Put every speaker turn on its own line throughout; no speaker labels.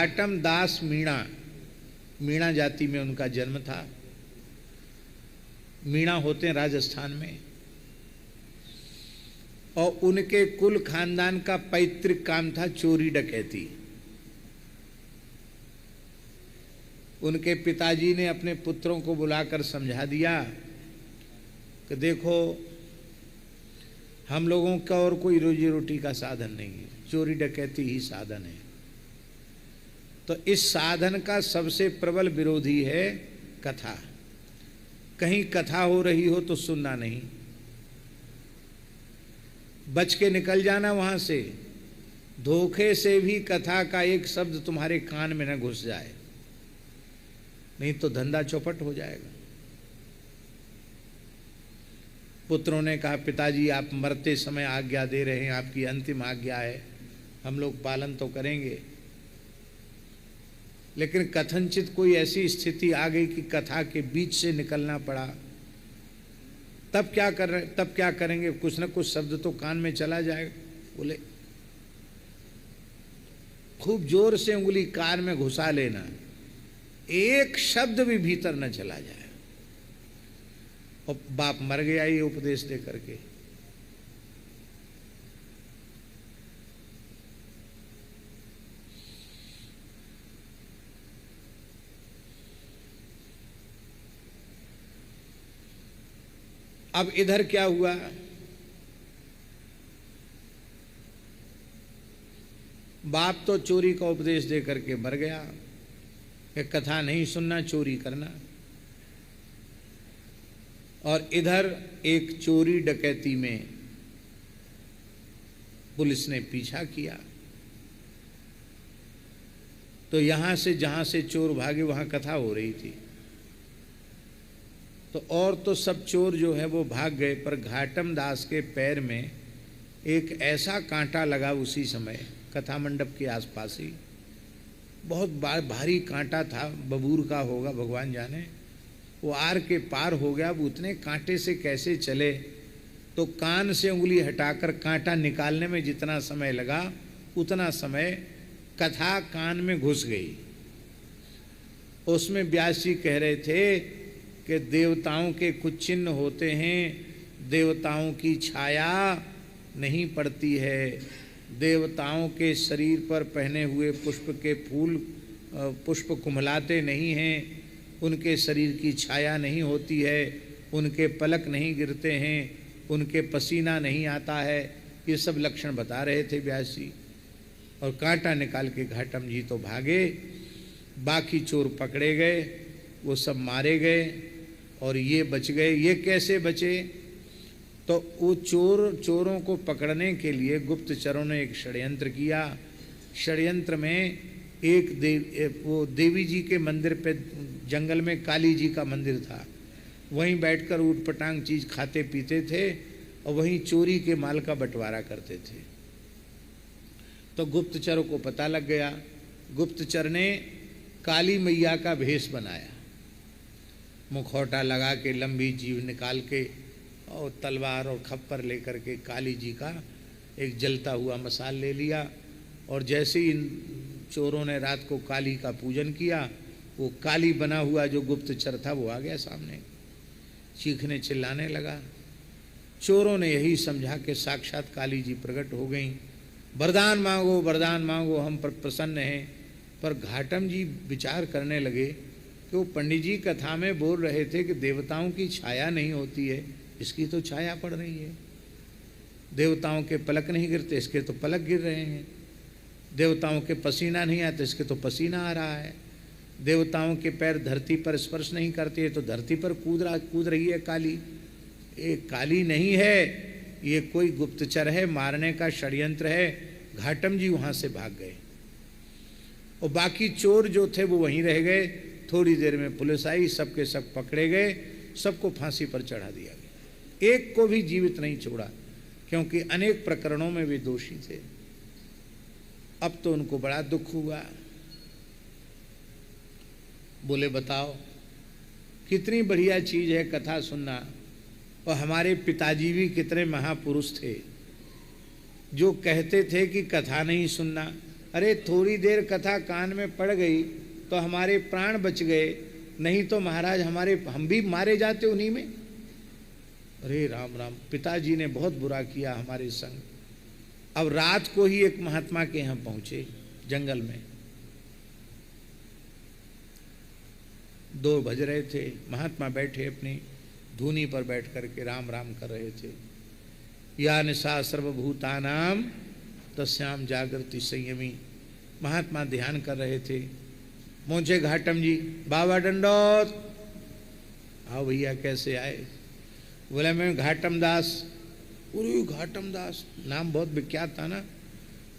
घाटम दास मीणा, मीणा जाति में उनका जन्म था। मीणा होते हैं राजस्थान में, और उनके कुल खानदान का पैतृक काम था चोरी डकैती। उनके पिताजी ने अपने पुत्रों को बुलाकर समझा दिया कि देखो, हम लोगों का और कोई रोजी रोटी का साधन नहीं है, चोरी डकैती ही साधन है। तो इस साधन का सबसे प्रबल विरोधी है कथा। कहीं कथा हो रही हो तो सुनना नहीं, बच के निकल जाना वहां से। धोखे से भी कथा का एक शब्द तुम्हारे कान में न घुस जाए, नहीं तो धंधा चौपट हो जाएगा। पुत्रों ने कहा, पिताजी आप मरते समय आज्ञा दे रहे हैं, आपकी अंतिम आज्ञा है, हम लोग पालन तो करेंगे। लेकिन कथनचित कोई ऐसी स्थिति आ गई कि कथा के बीच से निकलना पड़ा, तब क्या करेंगे? कुछ न कुछ शब्द तो कान में चला जाएगा। बोले खूब जोर से उंगली कान में घुसा लेना, एक शब्द भी भीतर न चला जाए। और बाप मर गया ये उपदेश दे करके। अब इधर क्या हुआ? बाप तो चोरी का उपदेश दे करके मर गया कि कथा नहीं सुनना, चोरी करना। और इधर एक चोरी डकैती में पुलिस ने पीछा किया, तो यहां से जहां से चोर भागे वहां कथा हो रही थी। तो और तो सब चोर जो है वो भाग गए, पर घाटम दास के पैर में एक ऐसा कांटा लगा उसी समय, कथा मंडप के आसपास ही। बहुत भारी कांटा था, बबूर का होगा भगवान जाने। वो आर के पार हो गया। अब उतने कांटे से कैसे चले, तो कान से उंगली हटाकर कांटा निकालने में जितना समय लगा उतना समय कथा कान में घुस गई। उसमें व्यास जी कह रहे थे कि देवताओं के कुछ चिन्ह होते हैं, देवताओं की छाया नहीं पड़ती है, देवताओं के शरीर पर पहने हुए पुष्प के फूल पुष्प कुम्हलाते नहीं हैं, उनके शरीर की छाया नहीं होती है, उनके पलक नहीं गिरते हैं, उनके पसीना नहीं आता है। ये सब लक्षण बता रहे थे व्यास जी। और कांटा निकाल के घाटम जी तो भागे, बाकी चोर पकड़े गए, वो सब मारे गए और ये बच गए। ये कैसे बचे? तो वो चोरों को पकड़ने के लिए गुप्तचरों ने एक षड्यंत्र किया। षड्यंत्र में वो देवी जी के मंदिर पे, जंगल में काली जी का मंदिर था, वहीं बैठकर ऊटपटांग चीज खाते पीते थे और वहीं चोरी के माल का बंटवारा करते थे। तो गुप्तचरों को पता लग गया। गुप्तचर ने काली मैया का भेष बनाया, मुखौटा लगा के, लंबी जीभ निकाल के और तलवार और खप्पर लेकर के काली जी का एक जलता हुआ मसाल ले लिया। और जैसे ही इन चोरों ने रात को काली का पूजन किया, वो काली बना हुआ जो गुप्तचर था वो आ गया सामने, चीखने चिल्लाने लगा। चोरों ने यही समझा कि साक्षात काली जी प्रकट हो गई, वरदान मांगो, वरदान मांगो, हम पर प्रसन्न हैं। पर घाटम जी विचार करने लगे कि वो पंडित जी कथा में बोल रहे थे कि देवताओं की छाया नहीं होती है, इसकी तो छाया पड़ रही है। देवताओं के पलक नहीं गिरते, इसके तो पलक गिर रहे हैं। देवताओं के पसीना नहीं आता, इसके तो पसीना आ रहा है। देवताओं के पैर धरती पर स्पर्श नहीं करते, तो धरती पर कूद रही है काली। ये काली नहीं है, ये कोई गुप्तचर है, मारने का षड्यंत्र है। घाटम जी वहां से भाग गए और बाकी चोर जो थे वो वहीं रह गए। थोड़ी देर में पुलिस आई, सबके सब पकड़े गए, सबको फांसी पर चढ़ा दिया गया। एक को भी जीवित नहीं छोड़ा, क्योंकि अनेक प्रकरणों में वे दोषी थे। अब तो उनको बड़ा दुख हुआ। बोले बताओ, कितनी बढ़िया चीज है कथा सुनना। और हमारे पिताजी भी कितने महापुरुष थे जो कहते थे कि कथा नहीं सुनना, अरे थोड़ी देर कथा कान में पड़ गई तो हमारे प्राण बच गए, नहीं तो महाराज हम भी मारे जाते उन्हीं में। अरे राम राम, पिताजी ने बहुत बुरा किया हमारे संग। अब रात को ही एक महात्मा के यहाँ पहुंचे जंगल में, 2 बज रहे थे। महात्मा बैठे अपनी धूनी पर बैठ करके राम राम कर रहे थे। या निशा सर्वभूतानाम तस्याम जागृति संयमी। महात्मा ध्यान कर रहे थे। पहुंचे घाटम जी, बाबा दंडोत। आओ भैया, कैसे आए? बोले मैं घाटम दास। अरे घाटम दास, नाम बहुत विख्यात था ना।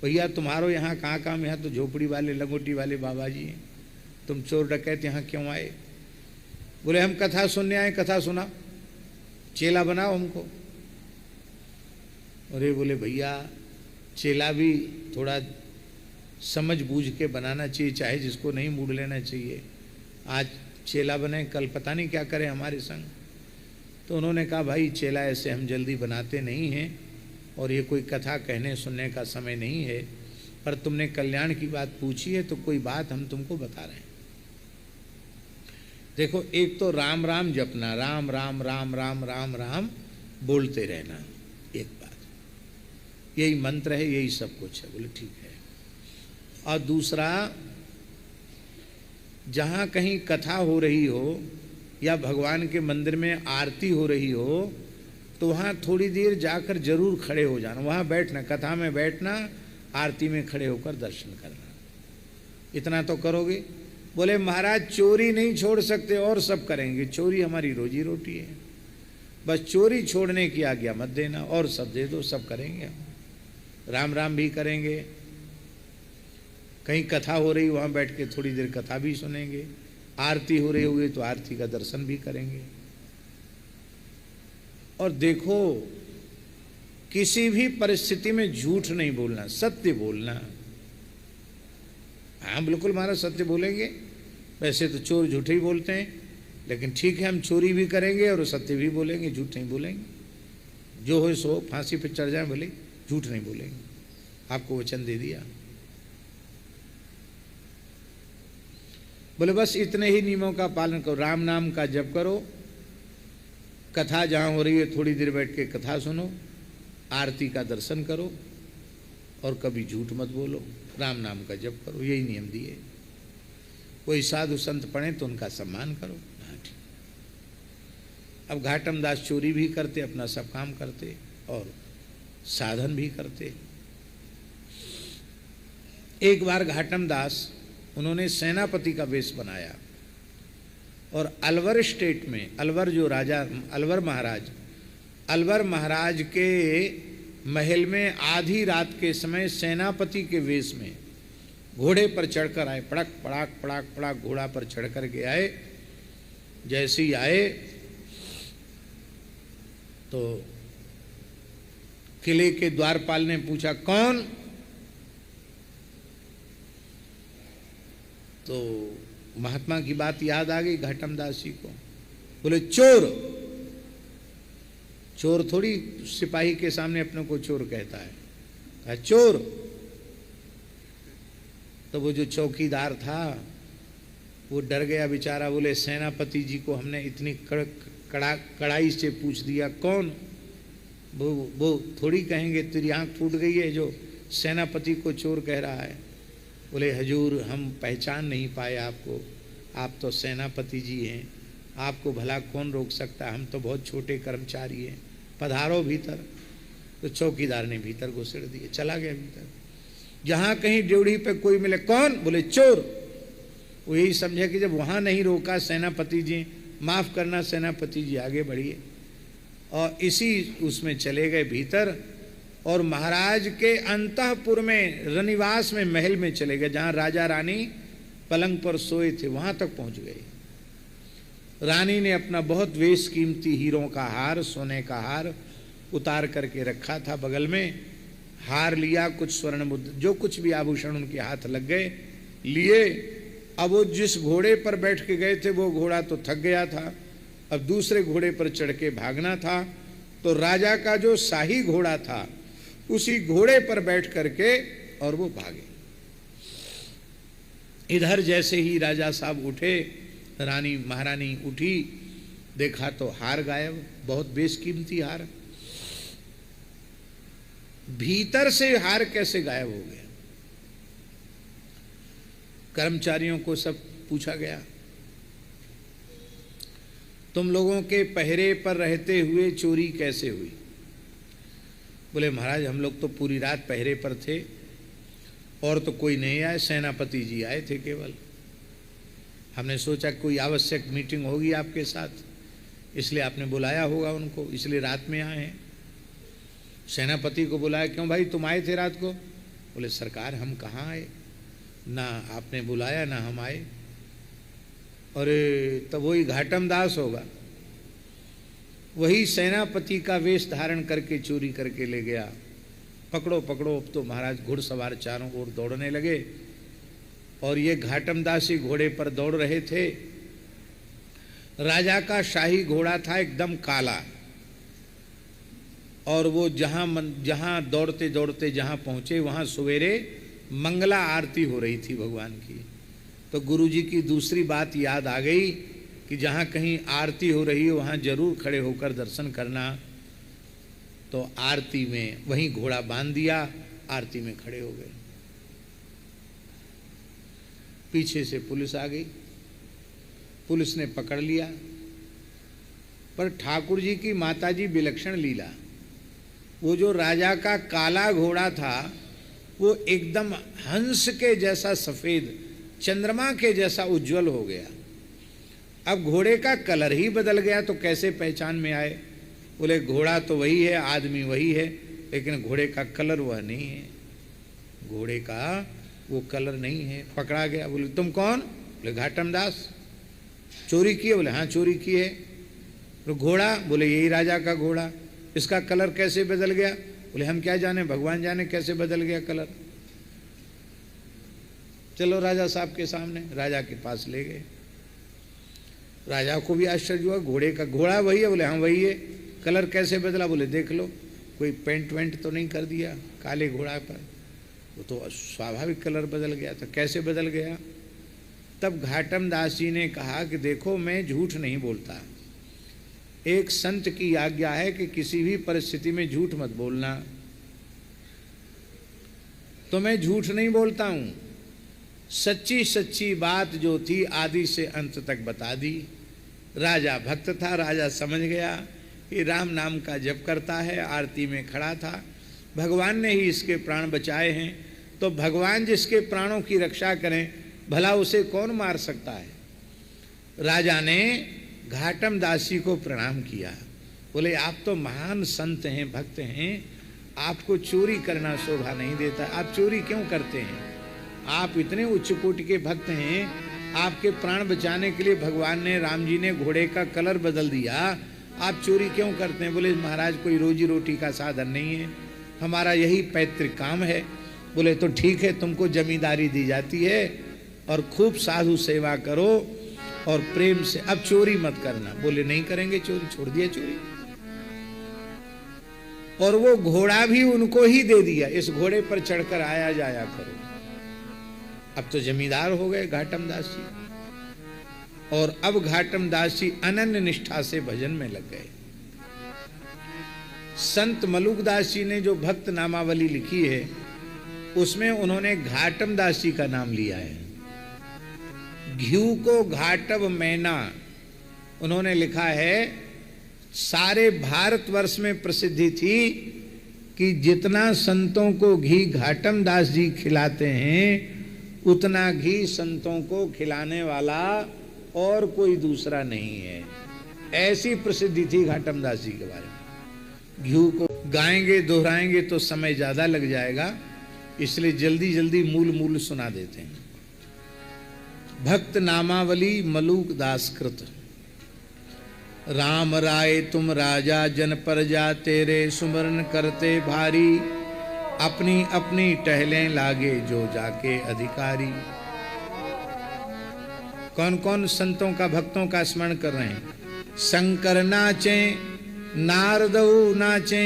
भैया तुम्हारो यहाँ कहाँ काम? यहाँ तो झोपड़ी वाले लंगोटी वाले बाबा जी हैं, तुम चोर डकैत यहाँ क्यों आए? बोले हम कथा सुनने आए। कथा सुना, चेला बनाओ हमको। अरे बोले भैया चेला भी थोड़ा समझ बूझ के बनाना चाहिए, चाहे जिसको नहीं मूड लेना चाहिए। आज चेला बने, कल पता नहीं क्या करें हमारे संग। तो उन्होंने कहा भाई चेला ऐसे हम जल्दी बनाते नहीं हैं, और ये कोई कथा कहने सुनने का समय नहीं है, पर तुमने कल्याण की बात पूछी है तो कोई बात हम तुमको बता रहे हैं। देखो, एक तो राम राम जपना, राम राम राम राम राम राम बोलते रहना, एक बात, यही मंत्र है, यही सब कुछ है। बोले ठीक है। और दूसरा, जहाँ कहीं कथा हो रही हो या भगवान के मंदिर में आरती हो रही हो तो वहाँ थोड़ी देर जाकर जरूर खड़े हो जाना, वहाँ बैठना, कथा में बैठना, आरती में खड़े होकर दर्शन करना। इतना तो करोगे? बोले महाराज चोरी नहीं छोड़ सकते, और सब करेंगे। चोरी हमारी रोजी रोटी है, बस चोरी छोड़ने की आज्ञा मत देना, और सब दे दो, सब करेंगे हम। राम राम भी करेंगे, कहीं कथा हो रही वहाँ बैठ के थोड़ी देर कथा भी सुनेंगे, आरती हो रही होगी तो आरती का दर्शन भी करेंगे। और देखो, किसी भी परिस्थिति में झूठ नहीं बोलना, सत्य बोलना। हाँ बिल्कुल महाराज सत्य बोलेंगे। वैसे तो चोर झूठे ही बोलते हैं, लेकिन ठीक है हम चोरी भी करेंगे और सत्य भी बोलेंगे, झूठ नहीं बोलेंगे। जो हो सो, फांसी पे चढ़ जाए भले, झूठ नहीं बोलेंगे। आपको वचन दे दिया। बोले बस इतने ही नियमों का पालन करो, राम नाम का जप करो, कथा जहाँ हो रही है थोड़ी देर बैठ के कथा सुनो, आरती का दर्शन करो, और कभी झूठ मत बोलो, राम नाम का जप करो, यही नियम दिए। कोई साधु संत पढ़े तो उनका सम्मान करो। हाँ ठीक। अब घाटम दास चोरी भी करते, अपना सब काम करते, और साधन भी करते। एक बार घाटम दास, उन्होंने सेनापति का वेश बनाया, और अलवर स्टेट में, अलवर जो राजा, अलवर महाराज के महल में आधी रात के समय सेनापति के वेश में घोड़े पर चढ़कर आए। पड़क पड़ाक पड़ाक पड़ाक घोड़ा पर चढ़ कर के आए। जैसे ही आए तो किले के द्वारपाल ने पूछा कौन? तो महात्मा की बात याद आ गई घाटम दास जी को। बोले चोर। चोर थोड़ी सिपाही के सामने अपने को चोर कहता है, कहा चोर। तो वो जो चौकीदार था वो डर गया बेचारा। बोले सेनापति जी को हमने इतनी कड़ाई से पूछ दिया कौन? वो थोड़ी कहेंगे तेरी आंख फूट गई है जो सेनापति को चोर कह रहा है। बोले हजूर हम पहचान नहीं पाए आपको, आप तो सेनापति जी हैं, आपको भला कौन रोक सकता है, हम तो बहुत छोटे कर्मचारी हैं, पधारो भीतर। तो चौकीदार ने भीतर घुसेड़ दिए, चला गया भीतर। जहाँ कहीं ड्योढ़ी पे कोई मिले कौन? बोले चोर। वो यही समझे कि जब वहाँ नहीं रोका सेनापति जी, माफ़ करना सेनापति जी आगे बढ़िए, और इसी उसमें चले गए भीतर, और महाराज के अंतःपुर में, रनिवास में, महल में चले गए, जहाँ राजा रानी पलंग पर सोए थे, वहाँ तक पहुँच गए। रानी ने अपना बहुत बेश कीमती हीरों का हार, सोने का हार उतार करके रखा था बगल में, हार लिया, कुछ स्वर्ण मुद्रा, जो कुछ भी आभूषण उनके हाथ लग गए लिए। अब वो जिस घोड़े पर बैठ के गए थे वो घोड़ा तो थक गया था, अब दूसरे घोड़े पर चढ़ के भागना था। तो राजा का जो शाही घोड़ा था उसी घोड़े पर बैठ करके और वो भागे। इधर जैसे ही राजा साहब उठे, रानी महारानी उठी, देखा तो हार गायब, बहुत बेशकीमती हार। भीतर से हार कैसे गायब हो गया? कर्मचारियों को सब पूछा गया, तुम लोगों के पहरे पर रहते हुए चोरी कैसे हुई? बोले महाराज हम लोग तो पूरी रात पहरे पर थे और तो कोई नहीं आए, सेनापति जी आए थे केवल। हमने सोचा कोई आवश्यक मीटिंग होगी आपके साथ, इसलिए आपने बुलाया होगा उनको, इसलिए रात में आए हैं। सेनापति को बुलाया, क्यों भाई तुम आए थे रात को? बोले सरकार हम कहाँ आए, ना आपने बुलाया ना हम आए। अरे तब वही घाटम दास होगा, वही सेनापति का वेश धारण करके चोरी करके ले गया। पकड़ो पकड़ो। अब तो महाराज घुड़सवार चारों ओर दौड़ने लगे और ये घाटम दास ही घोड़े पर दौड़ रहे थे। राजा का शाही घोड़ा था एकदम काला, और वो जहां दौड़ते दौड़ते जहां पहुंचे वहां सवेरे मंगला आरती हो रही थी भगवान की। तो गुरुजी की दूसरी बात याद आ गई कि जहां कहीं आरती हो रही है वहां जरूर खड़े होकर दर्शन करना। तो आरती में वहीं घोड़ा बांध दिया, आरती में खड़े हो गए। पीछे से पुलिस आ गई, पुलिस ने पकड़ लिया। पर ठाकुर जी की माताजी विलक्षण लीला, वो जो राजा का काला घोड़ा था वो एकदम हंस के जैसा सफेद, चंद्रमा के जैसा उज्जवल हो गया। अब घोड़े का कलर ही बदल गया तो कैसे पहचान में आए? बोले घोड़ा तो वही है, आदमी वही है, लेकिन घोड़े का कलर वह नहीं है, घोड़े का वो कलर नहीं है। पकड़ा गया। बोले तुम कौन? बोले घाटम दास। चोरी की है? बोले हाँ चोरी की है। तो घोड़ा? बोले यही राजा का घोड़ा। इसका कलर कैसे बदल गया? बोले हम क्या जाने, भगवान जाने कैसे बदल गया कलर। चलो राजा साहब के सामने, राजा के पास ले गए। राजा को भी आश्चर्य हुआ, घोड़े का घोड़ा वही है? बोले हाँ वही है। कलर कैसे बदला? बोले देख लो, कोई पेंट वेंट तो नहीं कर दिया काले घोड़ा पर, वो तो स्वाभाविक कलर बदल गया था। कैसे बदल गया? तब घाटम दास जी ने कहा कि देखो मैं झूठ नहीं बोलता, एक संत की आज्ञा है कि किसी भी परिस्थिति में झूठ मत बोलना, तो मैं झूठ नहीं बोलता हूं। सच्ची सच्ची बात जो थी आदि से अंत तक बता दी। राजा भक्त था, राजा समझ गया कि राम नाम का जप करता है, आरती में खड़ा था, भगवान ने ही इसके प्राण बचाए हैं, तो भगवान जिसके प्राणों की रक्षा करें भला उसे कौन मार सकता है। राजा ने घाटम दास जी को प्रणाम किया। बोले आप तो महान संत हैं, भक्त हैं, आपको चोरी करना शोभा नहीं देता, आप चोरी क्यों करते हैं? आप इतने उच्च कोटि के भक्त हैं, आपके प्राण बचाने के लिए भगवान ने, राम जी ने घोड़े का कलर बदल दिया, आप चोरी क्यों करते हैं? बोले महाराज कोई रोजी रोटी का साधन नहीं है, हमारा यही पैतृक काम है। बोले तो ठीक है, तुमको जमींदारी दी जाती है और खूब साधु सेवा करो और प्रेम से, अब चोरी मत करना। बोले नहीं करेंगे चोरी, छोड़ दिया चोरी। और वो घोड़ा भी उनको ही दे दिया, इस घोड़े पर चढ़कर आया जाया करो। अब तो जमींदार हो गए घाटम दास जी, और अब घाटम दास जी अनन्य निष्ठा से भजन में लग गए। संत मलुक दास जी ने जो भक्त नामावली लिखी है उसमें उन्होंने घाटम दास जी का नाम लिया है। घ्यू को घाटव मैना उन्होंने लिखा है। सारे भारतवर्ष में प्रसिद्धि थी कि जितना संतों को घी घाटम दास जी खिलाते हैं उतना घी संतों को खिलाने वाला और कोई दूसरा नहीं है। ऐसी प्रसिद्धि थी घाटम दास जी के बारे में। घी को गाएंगे दोहराएंगे तो समय ज्यादा लग जाएगा, इसलिए जल्दी जल्दी मूल सुना देते हैं। भक्त नामावली मलूक दास कृत। राम राय तुम राजा जन प्रजा तेरे सुमरन करते भारी, अपनी अपनी टहलें लागे जो जाके अधिकारी। कौन कौन संतों का भक्तों का स्मरण कर रहे हैं? शंकर नाचे, नारदऊ नाचे,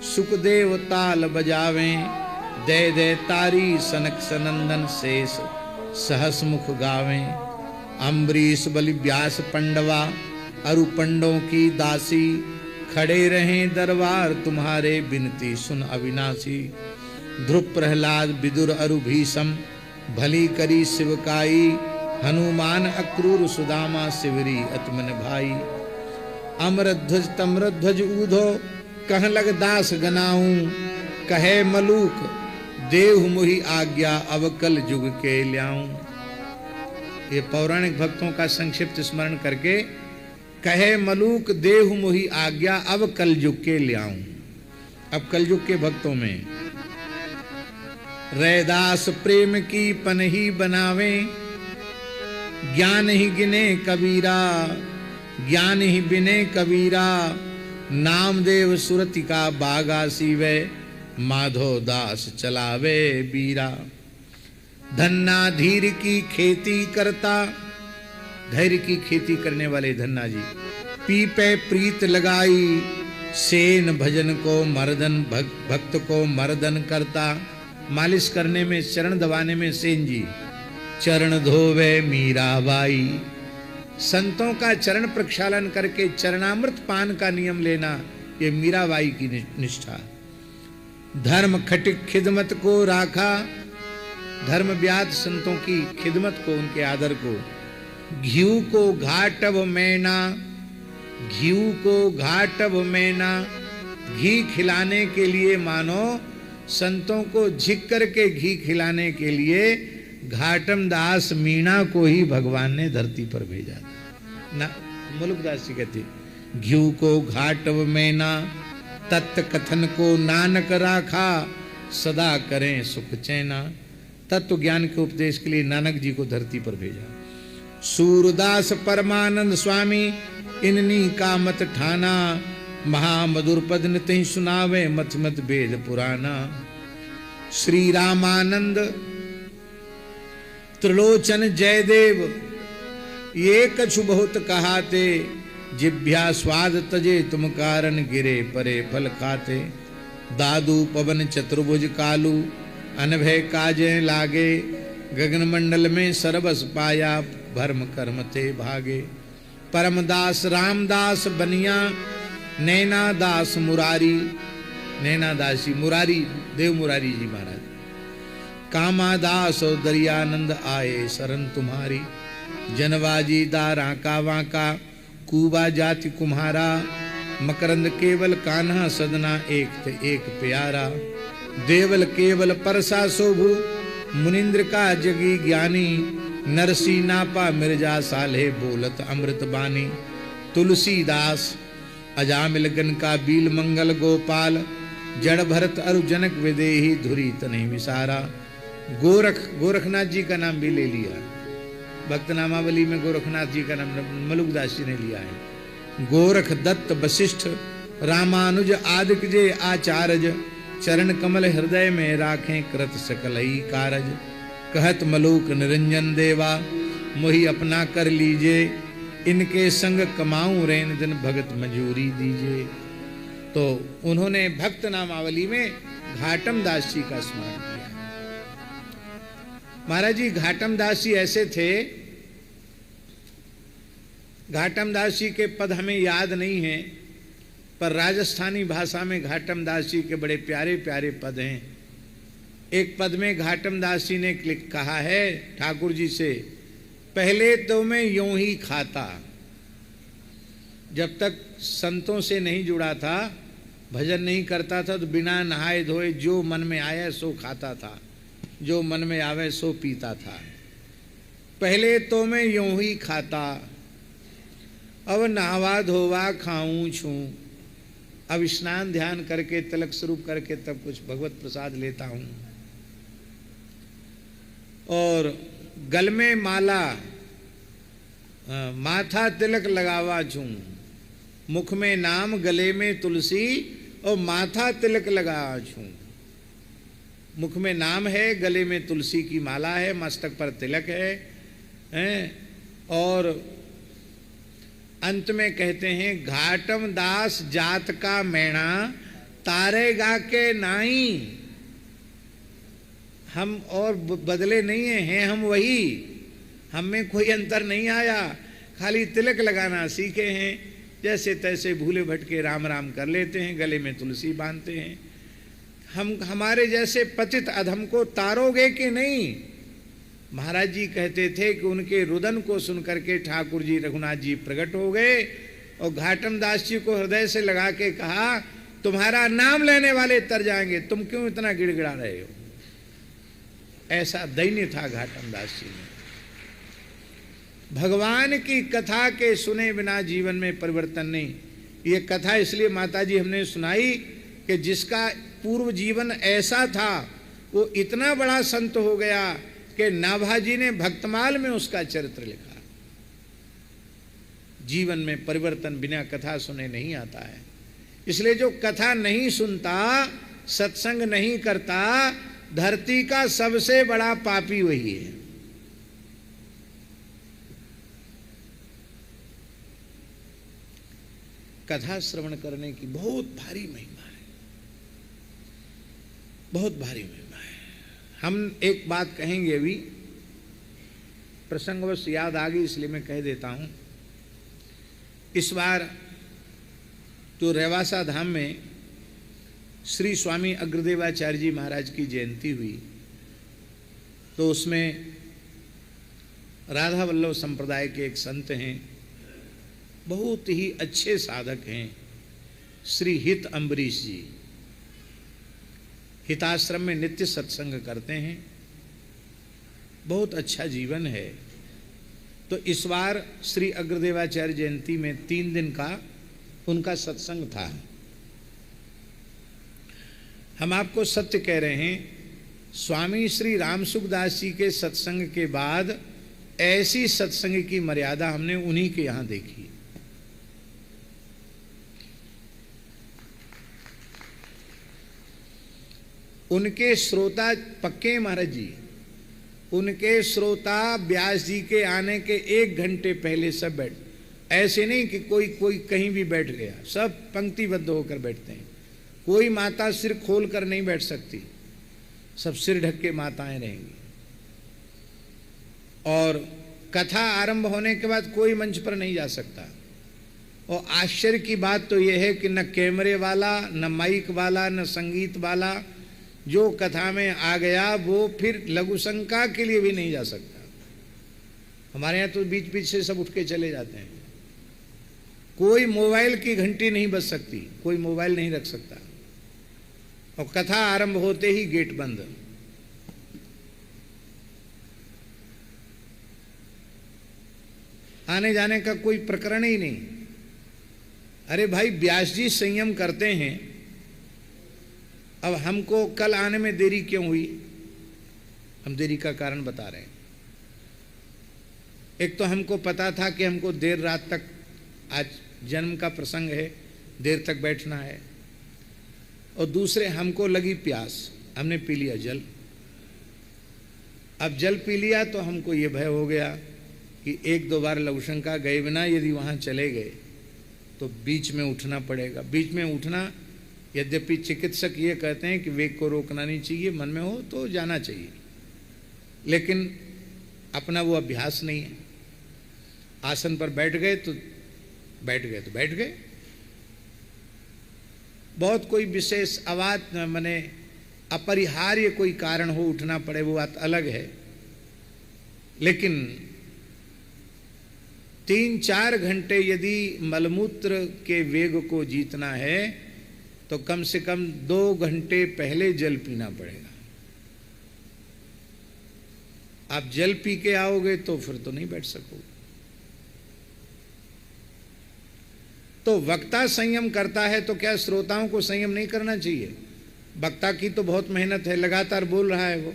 सुखदेव ताल बजावें, दे दे तारी सनक सनंदन शेष सहस मुख गावें। अम्बरीश बलि व्यास पंडवा अरु पंडों की दासी, खड़े रहें दरबार तुम्हारे बिनती सुन अविनाशी। ध्रुव प्रहलाद विदुर अरु भीषम, भली करी शिवकाई। हनुमान अक्रूर सुदामा, सिवरी अतमन भाई। अमरध्वज तम्रध्वज ऊधो, कह लग दास गनाऊं। कहे मलूक देव मोहि आज्ञा, अब कल युग के ल्याऊं। ये पौराणिक भक्तों का संक्षिप्त स्मरण करके, कहे मलूक देव मोहि आज्ञा, अब कल युग के ल्याऊं। अब कलयुग के भक्तों में रैदास प्रेम की पनही बनावे, ज्ञान ही गिने कबीरा। ज्ञान ही बिने कबीरा, नामदेव सुरति का बागा सीवे। माधो दास चलावे बीरा। धन्ना धीर की खेती करता, धैर्य की खेती करने वाले धन्ना जी। पीपे प्रीत लगाई, सेन भजन को मर्दन, भक्त को मर्दन करता। मालिश करने में, चरण दबाने में सेन जी। चरण धोवे मीराबाई, संतों का चरण प्रक्षालन करके चरणामृत पान का नियम लेना, ये मीराबाई की निष्ठा। धर्म खटिक खिदमत को राखा, धर्म व्याध संतों की खिदमत को, उनके आदर को। घीऊ को घाटव मैना, घीऊ को घाटव मैना। घी खिलाने के लिए, मानो संतों को झिक करके घी खिलाने के लिए घाटम दास मीणा को ही भगवान ने धरती पर भेजा ना। मुलुकदास जी कहते, घीऊ को घाटव मैना, तत्व कथन को नानक राखा। सदा करें सुख चैना। तत्व ज्ञान के उपदेश के लिए नानक जी को धरती पर भेजा। सूरदास परमानंद स्वामी, इननी का मत ठाना। महामधुर पद नित सुनावे, मत मत वेद पुराना। श्री रामानंद त्रिलोचन जयदेव, ये कछु बहुत कहाते। जिभ्या स्वाद तजे तुम कारण, गिरे परे फल खाते। दादू पवन चतुर्भुज कालू, अनभय काजे लागे। गगन मंडल में सरबस पाया, भर्म कर्म ते भागे। परमदास रामदास बनिया, नैना दास मुरारी। नैना दासी मुरारी, देव मुरारी जी महाराज। कामादास और दरियानंद आए शरण तुम्हारी। जनवाजी दारा का वाका, कूबा जाति कुम्हारा। मकरंद केवल कान्हा, सदना एक ते एक प्यारा। देवल केवल परसा शोभु, मुनिंद्र का जगी ज्ञानी। नरसी नापा मिर्जा साले, बोलत अमृत बानी। तुलसीदास अजामिल गन का बील, मंगल गोपाल। जड़ भरत अरु जनक विदेही, धुरी तनहि विसारा। गोरखनाथ जी का नाम भी ले लिया। भक्त नामावली में गोरखनाथ जी का नाम मुलुकदास जी ने लिया है। गोरख दत्त वशिष्ठ, रामानुज आदिक जे आचार्य। चरण कमल हृदय में राखें, कृत सकलई कारज। कहत मलूक निरंजन देवा, मोहि अपना कर लीजे। इनके संग कमाऊं रैन दिन, भगत मजूरी दीजिए। तो उन्होंने भक्त नामावली में घाटम दास जी का स्मरण किया। महाराज जी घाटम दास जी ऐसे थे, घाटम दास जी के पद हमें याद नहीं है, पर राजस्थानी भाषा में घाटम दास जी के बड़े प्यारे प्यारे पद हैं। एक पद में घाटम दास जी ने कहा है ठाकुर जी से, पहले तो मैं यूं ही खाता। जब तक संतों से नहीं जुड़ा था, भजन नहीं करता था, तो बिना नहाए धोए जो मन में आया सो खाता था, जो मन में आवे सो पीता था। पहले तो मैं यूं ही खाता, अब नहावा धोवा खाऊं छूं। अब स्नान ध्यान करके तिलक स्वरूप करके तब कुछ भगवत प्रसाद लेता हूं। और गल में माला, माथा तिलक लगावा छूं। मुख में नाम, गले में तुलसी और माथा तिलक लगावा छूं। मुख में नाम है, गले में तुलसी की माला है, मस्तक पर तिलक है। और अंत में कहते हैं, घाटम दास जात का मैणा, तारेगा के नाई। हम और बदले नहीं हैं हम वही, हम में कोई अंतर नहीं आया, खाली तिलक लगाना सीखे हैं, जैसे तैसे भूले भटके राम राम कर लेते हैं, गले में तुलसी बांधते हैं। हम हमारे जैसे पतित अधम को तारोगे कि नहीं? महाराज जी कहते थे कि उनके रुदन को सुनकर के ठाकुर जी रघुनाथ जी प्रकट हो गए और घाटम दास जी को हृदय से लगा के कहा, तुम्हारा नाम लेने वाले तर जाएंगे, तुम क्यों इतना गिड़गिड़ा रहे हो? ऐसा दैन्य था घाटम दास जी में। भगवान की कथा के सुने बिना जीवन में परिवर्तन नहीं। ये कथा इसलिए माता जी हमने सुनाई कि जिसका पूर्व जीवन ऐसा था वो इतना बड़ा संत हो गया कि नाभाजी ने भक्तमाल में उसका चरित्र लिखा। जीवन में परिवर्तन बिना कथा सुने नहीं आता है। इसलिए जो कथा नहीं सुनता, सत्संग नहीं करता, धरती का सबसे बड़ा पापी वही है। कथा श्रवण करने की बहुत भारी महिमा है, बहुत भारी महिमा है। हम एक बात कहेंगे, अभी प्रसंगवश याद आ गई इसलिए मैं कह देता हूं। इस बार तो रेवासा धाम में श्री स्वामी अग्रदेवाचार्य जी महाराज की जयंती हुई, तो उसमें राधा वल्लभ संप्रदाय के एक संत हैं, बहुत ही अच्छे साधक हैं, श्री हित अम्बरीश जी। हिताश्रम में नित्य सत्संग करते हैं, बहुत अच्छा जीवन है। तो इस बार श्री अग्रदेवाचार्य जयंती में 3 दिन का उनका सत्संग था। हम आपको सत्य कह रहे हैं, स्वामी श्री रामसुखदास जी के सत्संग के बाद ऐसी सत्संग की मर्यादा हमने उन्हीं के यहां देखी। उनके श्रोता पक्के महाराज जी, उनके श्रोता व्यास जी के आने के 1 घंटे पहले सब बैठ, ऐसे नहीं कि कोई कहीं भी बैठ गया, सब पंक्तिबद्ध होकर बैठते हैं। कोई माता सिर खोल कर नहीं बैठ सकती, सब सिर ढक के माताएं रहेंगी। और कथा आरंभ होने के बाद कोई मंच पर नहीं जा सकता। और आश्चर्य की बात तो यह है कि न कैमरे वाला, न माइक वाला, न संगीत वाला, जो कथा में आ गया वो फिर लघु शंका के लिए भी नहीं जा सकता। हमारे यहाँ तो बीच बीच से सब उठ के चले जाते हैं। कोई मोबाइल की घंटी नहीं बज सकती, कोई मोबाइल नहीं रख सकता। और कथा आरंभ होते ही गेट बंद। आने जाने का कोई प्रकरण ही नहीं। अरे भाई, व्यास जी संयम करते हैं, अब हमको कल आने में देरी क्यों हुई? हम देरी का कारण बता रहे हैं। एक तो हमको पता था कि हमको देर रात तक, आज जन्म का प्रसंग है, देर तक बैठना है। और दूसरे हमको लगी प्यास, हमने पी लिया जल। अब जल पी लिया तो हमको ये भय हो गया कि 1-2 बार लघुशंका गए बिना यदि वहाँ चले गए तो बीच में उठना पड़ेगा। बीच में उठना, यद्यपि चिकित्सक ये कहते हैं कि वेग को रोकना नहीं चाहिए, मन में हो तो जाना चाहिए, लेकिन अपना वो अभ्यास नहीं है। आसन पर बैठ गए तो बैठ गए। बहुत कोई विशेष आवाज माने अपरिहार्य कोई कारण हो उठना पड़े, वो बात अलग है। लेकिन 3-4 घंटे यदि मलमूत्र के वेग को जीतना है तो कम से कम 2 घंटे पहले जल पीना पड़ेगा। आप जल पी के आओगे तो फिर तो नहीं बैठ सकोगे। तो वक्ता संयम करता है तो क्या श्रोताओं को संयम नहीं करना चाहिए? वक्ता की तो बहुत मेहनत है, लगातार बोल रहा है वो।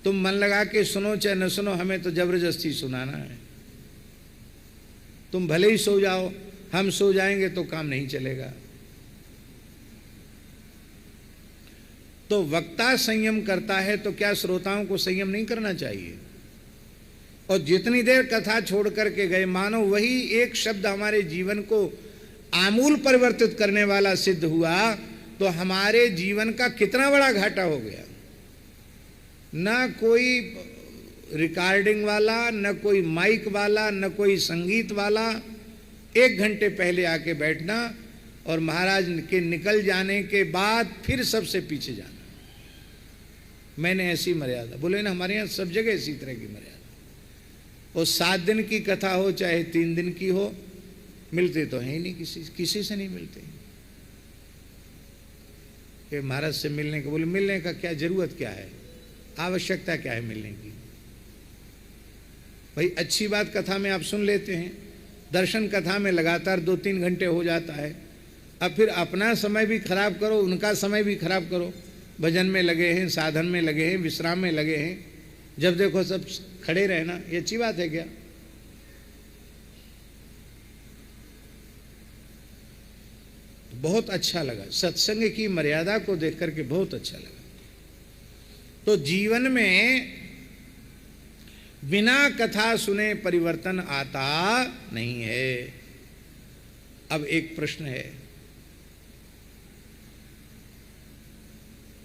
तुम मन लगा के सुनो चाहे न सुनो, हमें तो जबरदस्ती सुनाना है। तुम भले ही सो जाओ, हम सो जाएंगे तो काम नहीं चलेगा। तो वक्ता संयम करता है तो क्या श्रोताओं को संयम नहीं करना चाहिए? और जितनी देर कथा छोड़ करके गए, मानो वही एक शब्द हमारे जीवन को आमूल परिवर्तित करने वाला सिद्ध हुआ, तो हमारे जीवन का कितना बड़ा घाटा हो गया। ना कोई रिकॉर्डिंग वाला, न कोई माइक वाला, न कोई संगीत वाला। 1 घंटे पहले आके बैठना और महाराज के निकल जाने के बाद फिर सबसे पीछे जाना। मैंने ऐसी मर्यादा, बोले ना हमारे यहाँ सब जगह इसी तरह की मर्यादा। वो 7 दिन की कथा हो चाहे 3 दिन की हो, मिलते तो है ही नहीं, किसी से नहीं मिलते। कि महाराज से मिलने का, बोले मिलने का क्या जरूरत, क्या है, आवश्यकता क्या है मिलने की। भाई अच्छी बात कथा में आप सुन लेते हैं, दर्शन कथा में लगातार 2-3 घंटे हो जाता है। अब फिर अपना समय भी खराब करो, उनका समय भी खराब करो। भजन में लगे हैं, साधन में लगे हैं, विश्राम में लगे हैं, जब देखो सब खड़े रहना, ये अच्छी बात है क्या? बहुत अच्छा लगा, सत्संग की मर्यादा को देख करके बहुत अच्छा लगा। तो जीवन में बिना कथा सुने परिवर्तन आता नहीं है। अब एक प्रश्न है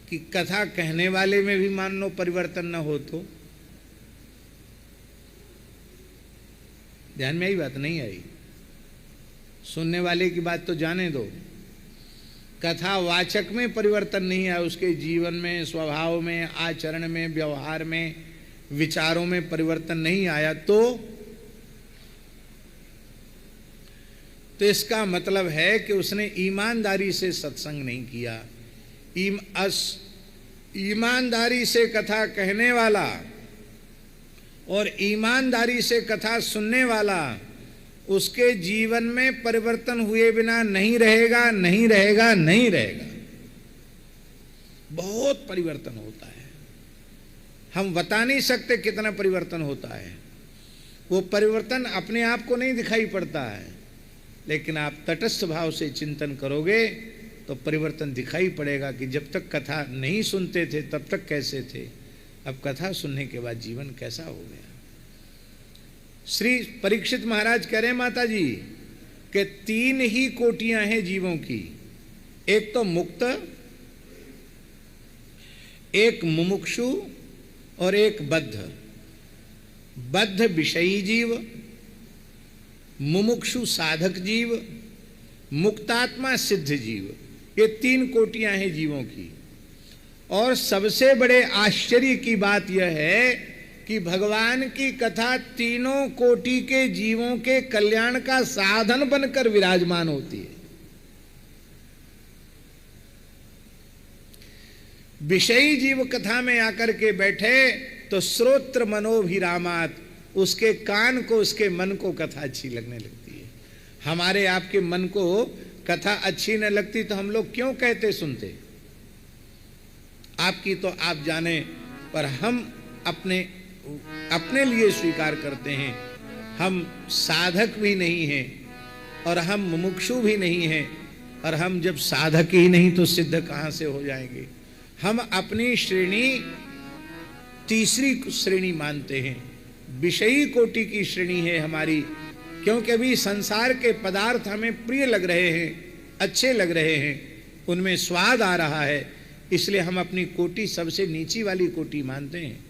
कि कथा कहने वाले में भी मान लो परिवर्तन न हो तो? ध्यान में आई बात? नहीं आई। सुनने वाले की बात तो जाने दो, कथा वाचक में परिवर्तन नहीं आया, उसके जीवन में, स्वभाव में, आचरण में, व्यवहार में, विचारों में परिवर्तन नहीं आया तो इसका मतलब है कि उसने ईमानदारी से सत्संग नहीं किया। ईमानदारी से कथा कहने वाला और ईमानदारी से कथा सुनने वाला, उसके जीवन में परिवर्तन हुए बिना नहीं रहेगा, नहीं रहेगा, नहीं रहेगा। बहुत परिवर्तन होता है, हम बता नहीं सकते कितना परिवर्तन होता है। वो परिवर्तन अपने आप को नहीं दिखाई पड़ता है, लेकिन आप तटस्थ भाव से चिंतन करोगे तो परिवर्तन दिखाई पड़ेगा कि जब तक कथा नहीं सुनते थे तब तक कैसे थे, अब कथा सुनने के बाद जीवन कैसा हो गया। श्री परीक्षित महाराज कह रहे हैं माता जी कि 3 ही कोटियां हैं जीवों की, एक तो मुक्त, एक मुमुक्षु और एक बद्ध। बद्ध विषयी जीव, मुमुक्षु साधक जीव, मुक्तात्मा सिद्ध जीव, ये 3 कोटियां हैं जीवों की। और सबसे बड़े आश्चर्य की बात यह है कि भगवान की कथा तीनों कोटि के जीवों के कल्याण का साधन बनकर विराजमान होती है। विषयी जीव कथा में आकर के बैठे तो श्रोत्र मनोभिरामात, उसके कान को, उसके मन को कथा अच्छी लगने लगती है। हमारे आपके मन को कथा अच्छी न लगती तो हम लोग क्यों कहते सुनते? आपकी तो आप जाने, पर हम अपने लिए स्वीकार करते हैं। हम साधक भी नहीं हैं और हम मुमुक्षु भी नहीं हैं, और हम जब साधक ही नहीं तो सिद्ध कहां से हो जाएंगे? हम अपनी श्रेणी तीसरी श्रेणी मानते हैं, विषयी कोटि की श्रेणी है हमारी, क्योंकि अभी संसार के पदार्थ हमें प्रिय लग रहे हैं, अच्छे लग रहे हैं, उनमें स्वाद आ रहा है, इसलिए हम अपनी कोटि सबसे नीची वाली कोटि मानते हैं।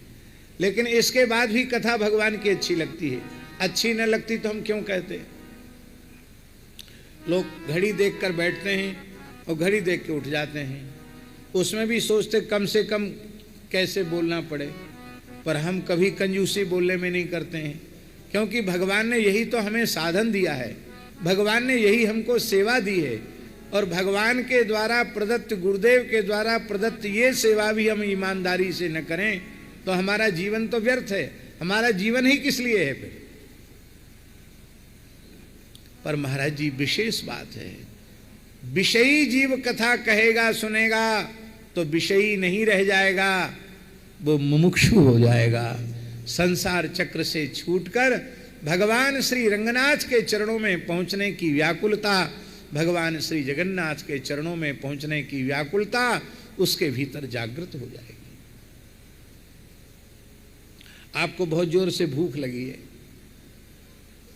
लेकिन इसके बाद भी कथा भगवान की अच्छी लगती है, अच्छी न लगती तो हम क्यों कहते? लोग घड़ी देखकर बैठते हैं और घड़ी देख के उठ जाते हैं, उसमें भी सोचते कम से कम कैसे बोलना पड़े, पर हम कभी कंजूसी बोलने में नहीं करते हैं, क्योंकि भगवान ने यही तो हमें साधन दिया है, भगवान ने यही हमको सेवा दी है, और भगवान के द्वारा प्रदत्त, गुरुदेव के द्वारा प्रदत्त ये सेवा भी हम ईमानदारी से न करें तो हमारा जीवन तो व्यर्थ है। हमारा जीवन ही किस लिए है फिर? पर महाराज जी विशेष बात है, विषयी जीव कथा कहेगा सुनेगा तो विषयी नहीं रह जाएगा, वो मुमुक्षु हो जाएगा। संसार चक्र से छूटकर भगवान श्री रंगनाथ के चरणों में पहुंचने की व्याकुलता, भगवान श्री जगन्नाथ के चरणों में पहुंचने की व्याकुलता उसके भीतर जागृत हो जाएगी। आपको बहुत जोर से भूख लगी है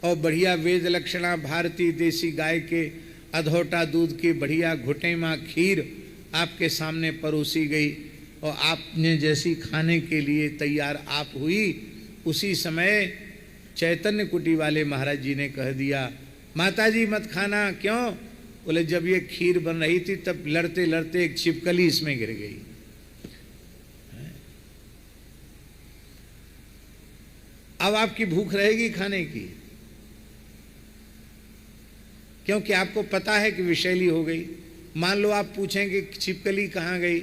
और बढ़िया वेद लक्षणा भारतीय देसी गाय के अधोटा दूध की बढ़िया घुटेमा खीर आपके सामने परोसी गई, और आपने जैसी खाने के लिए तैयार आप हुई, उसी समय चैतन्य कुटी वाले महाराज जी ने कह दिया, माता जी मत खाना। क्यों? बोले जब ये खीर बन रही थी तब लड़ते लड़ते एक छिपकली इसमें गिर गई। अब आपकी भूख रहेगी खाने की, क्योंकि आपको पता है कि विषैली हो गई। मान लो आप पूछेंगे छिपकली कहाँ गई,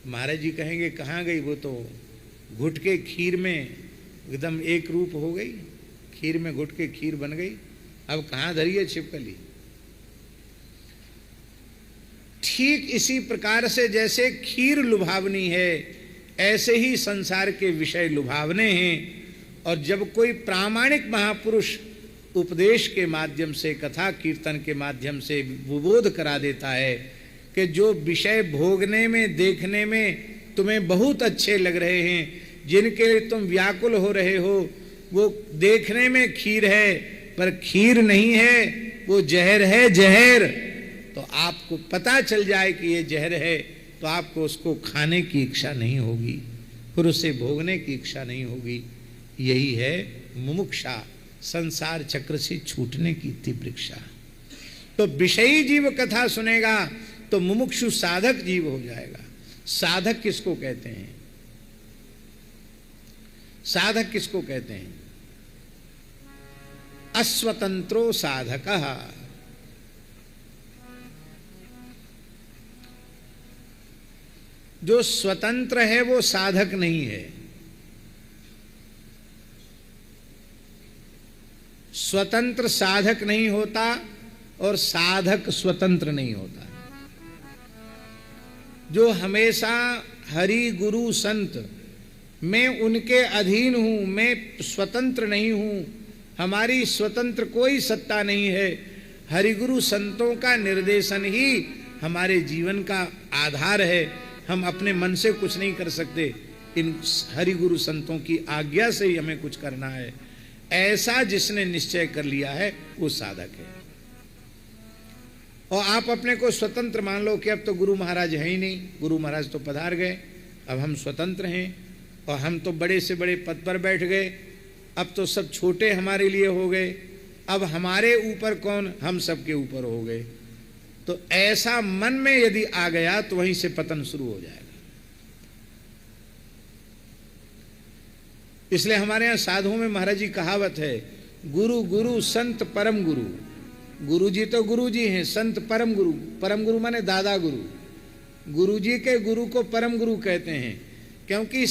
महाराज जी कहेंगे कहाँ गई, वो तो घुट के खीर में एकदम एक रूप हो गई, खीर में घुट के खीर बन गई, अब कहाँ धरी है छिपकली। ठीक इसी प्रकार से जैसे खीर लुभावनी है, ऐसे ही संसार के विषय लुभावने हैं। और जब कोई प्रामाणिक महापुरुष उपदेश के माध्यम से, कथा कीर्तन के माध्यम से विबोध करा देता है कि जो विषय भोगने में, देखने में तुम्हें बहुत अच्छे लग रहे हैं, जिनके लिए तुम व्याकुल हो रहे हो, वो देखने में खीर है पर खीर नहीं है, वो जहर है, जहर। तो आपको पता चल जाए कि ये जहर है तो आपको उसको खाने की इच्छा नहीं होगी, फिर उसे भोगने की इच्छा नहीं होगी। यही है मुमुक्षा, संसार चक्र से छूटने की तीव्र इच्छा। तो विषयी जीव कथा सुनेगा तो मुमुक्षु साधक जीव हो जाएगा। साधक किसको कहते हैं? साधक किसको कहते हैं? अस्वतंत्रो साधकः। जो स्वतंत्र है वो साधक नहीं है। स्वतंत्र साधक नहीं होता और साधक स्वतंत्र नहीं होता। जो हमेशा हरि गुरु संत, मैं उनके अधीन हूं, मैं स्वतंत्र नहीं हूं, हमारी स्वतंत्र कोई सत्ता नहीं है, हरिगुरु संतों का निर्देशन ही हमारे जीवन का आधार है, हम अपने मन से कुछ नहीं कर सकते, इन हरिगुरु संतों की आज्ञा से ही हमें कुछ करना है। ऐसा जिसने निश्चय कर लिया है वो साधक है। और आप अपने को स्वतंत्र मान लो कि अब तो गुरु महाराज है ही नहीं, गुरु महाराज तो पधार गए, अब हम स्वतंत्र हैं और हम तो बड़े से बड़े पद पर बैठ गए, अब तो सब छोटे हमारे लिए हो गए, अब हमारे ऊपर कौन, हम सबके ऊपर हो गए। तो ऐसा मन में यदि आ गया तो वहीं से पतन शुरू हो जाएगा। इसलिए हमारे यहां साधुओं में महाराज जी कहावत है, गुरु गुरु संत परम गुरु। गुरु जी तो गुरु जी हैं, संत परम गुरु। परम गुरु माने दादा गुरु। गुरु जी के गुरु को परम गुरु कहते हैं, क्योंकि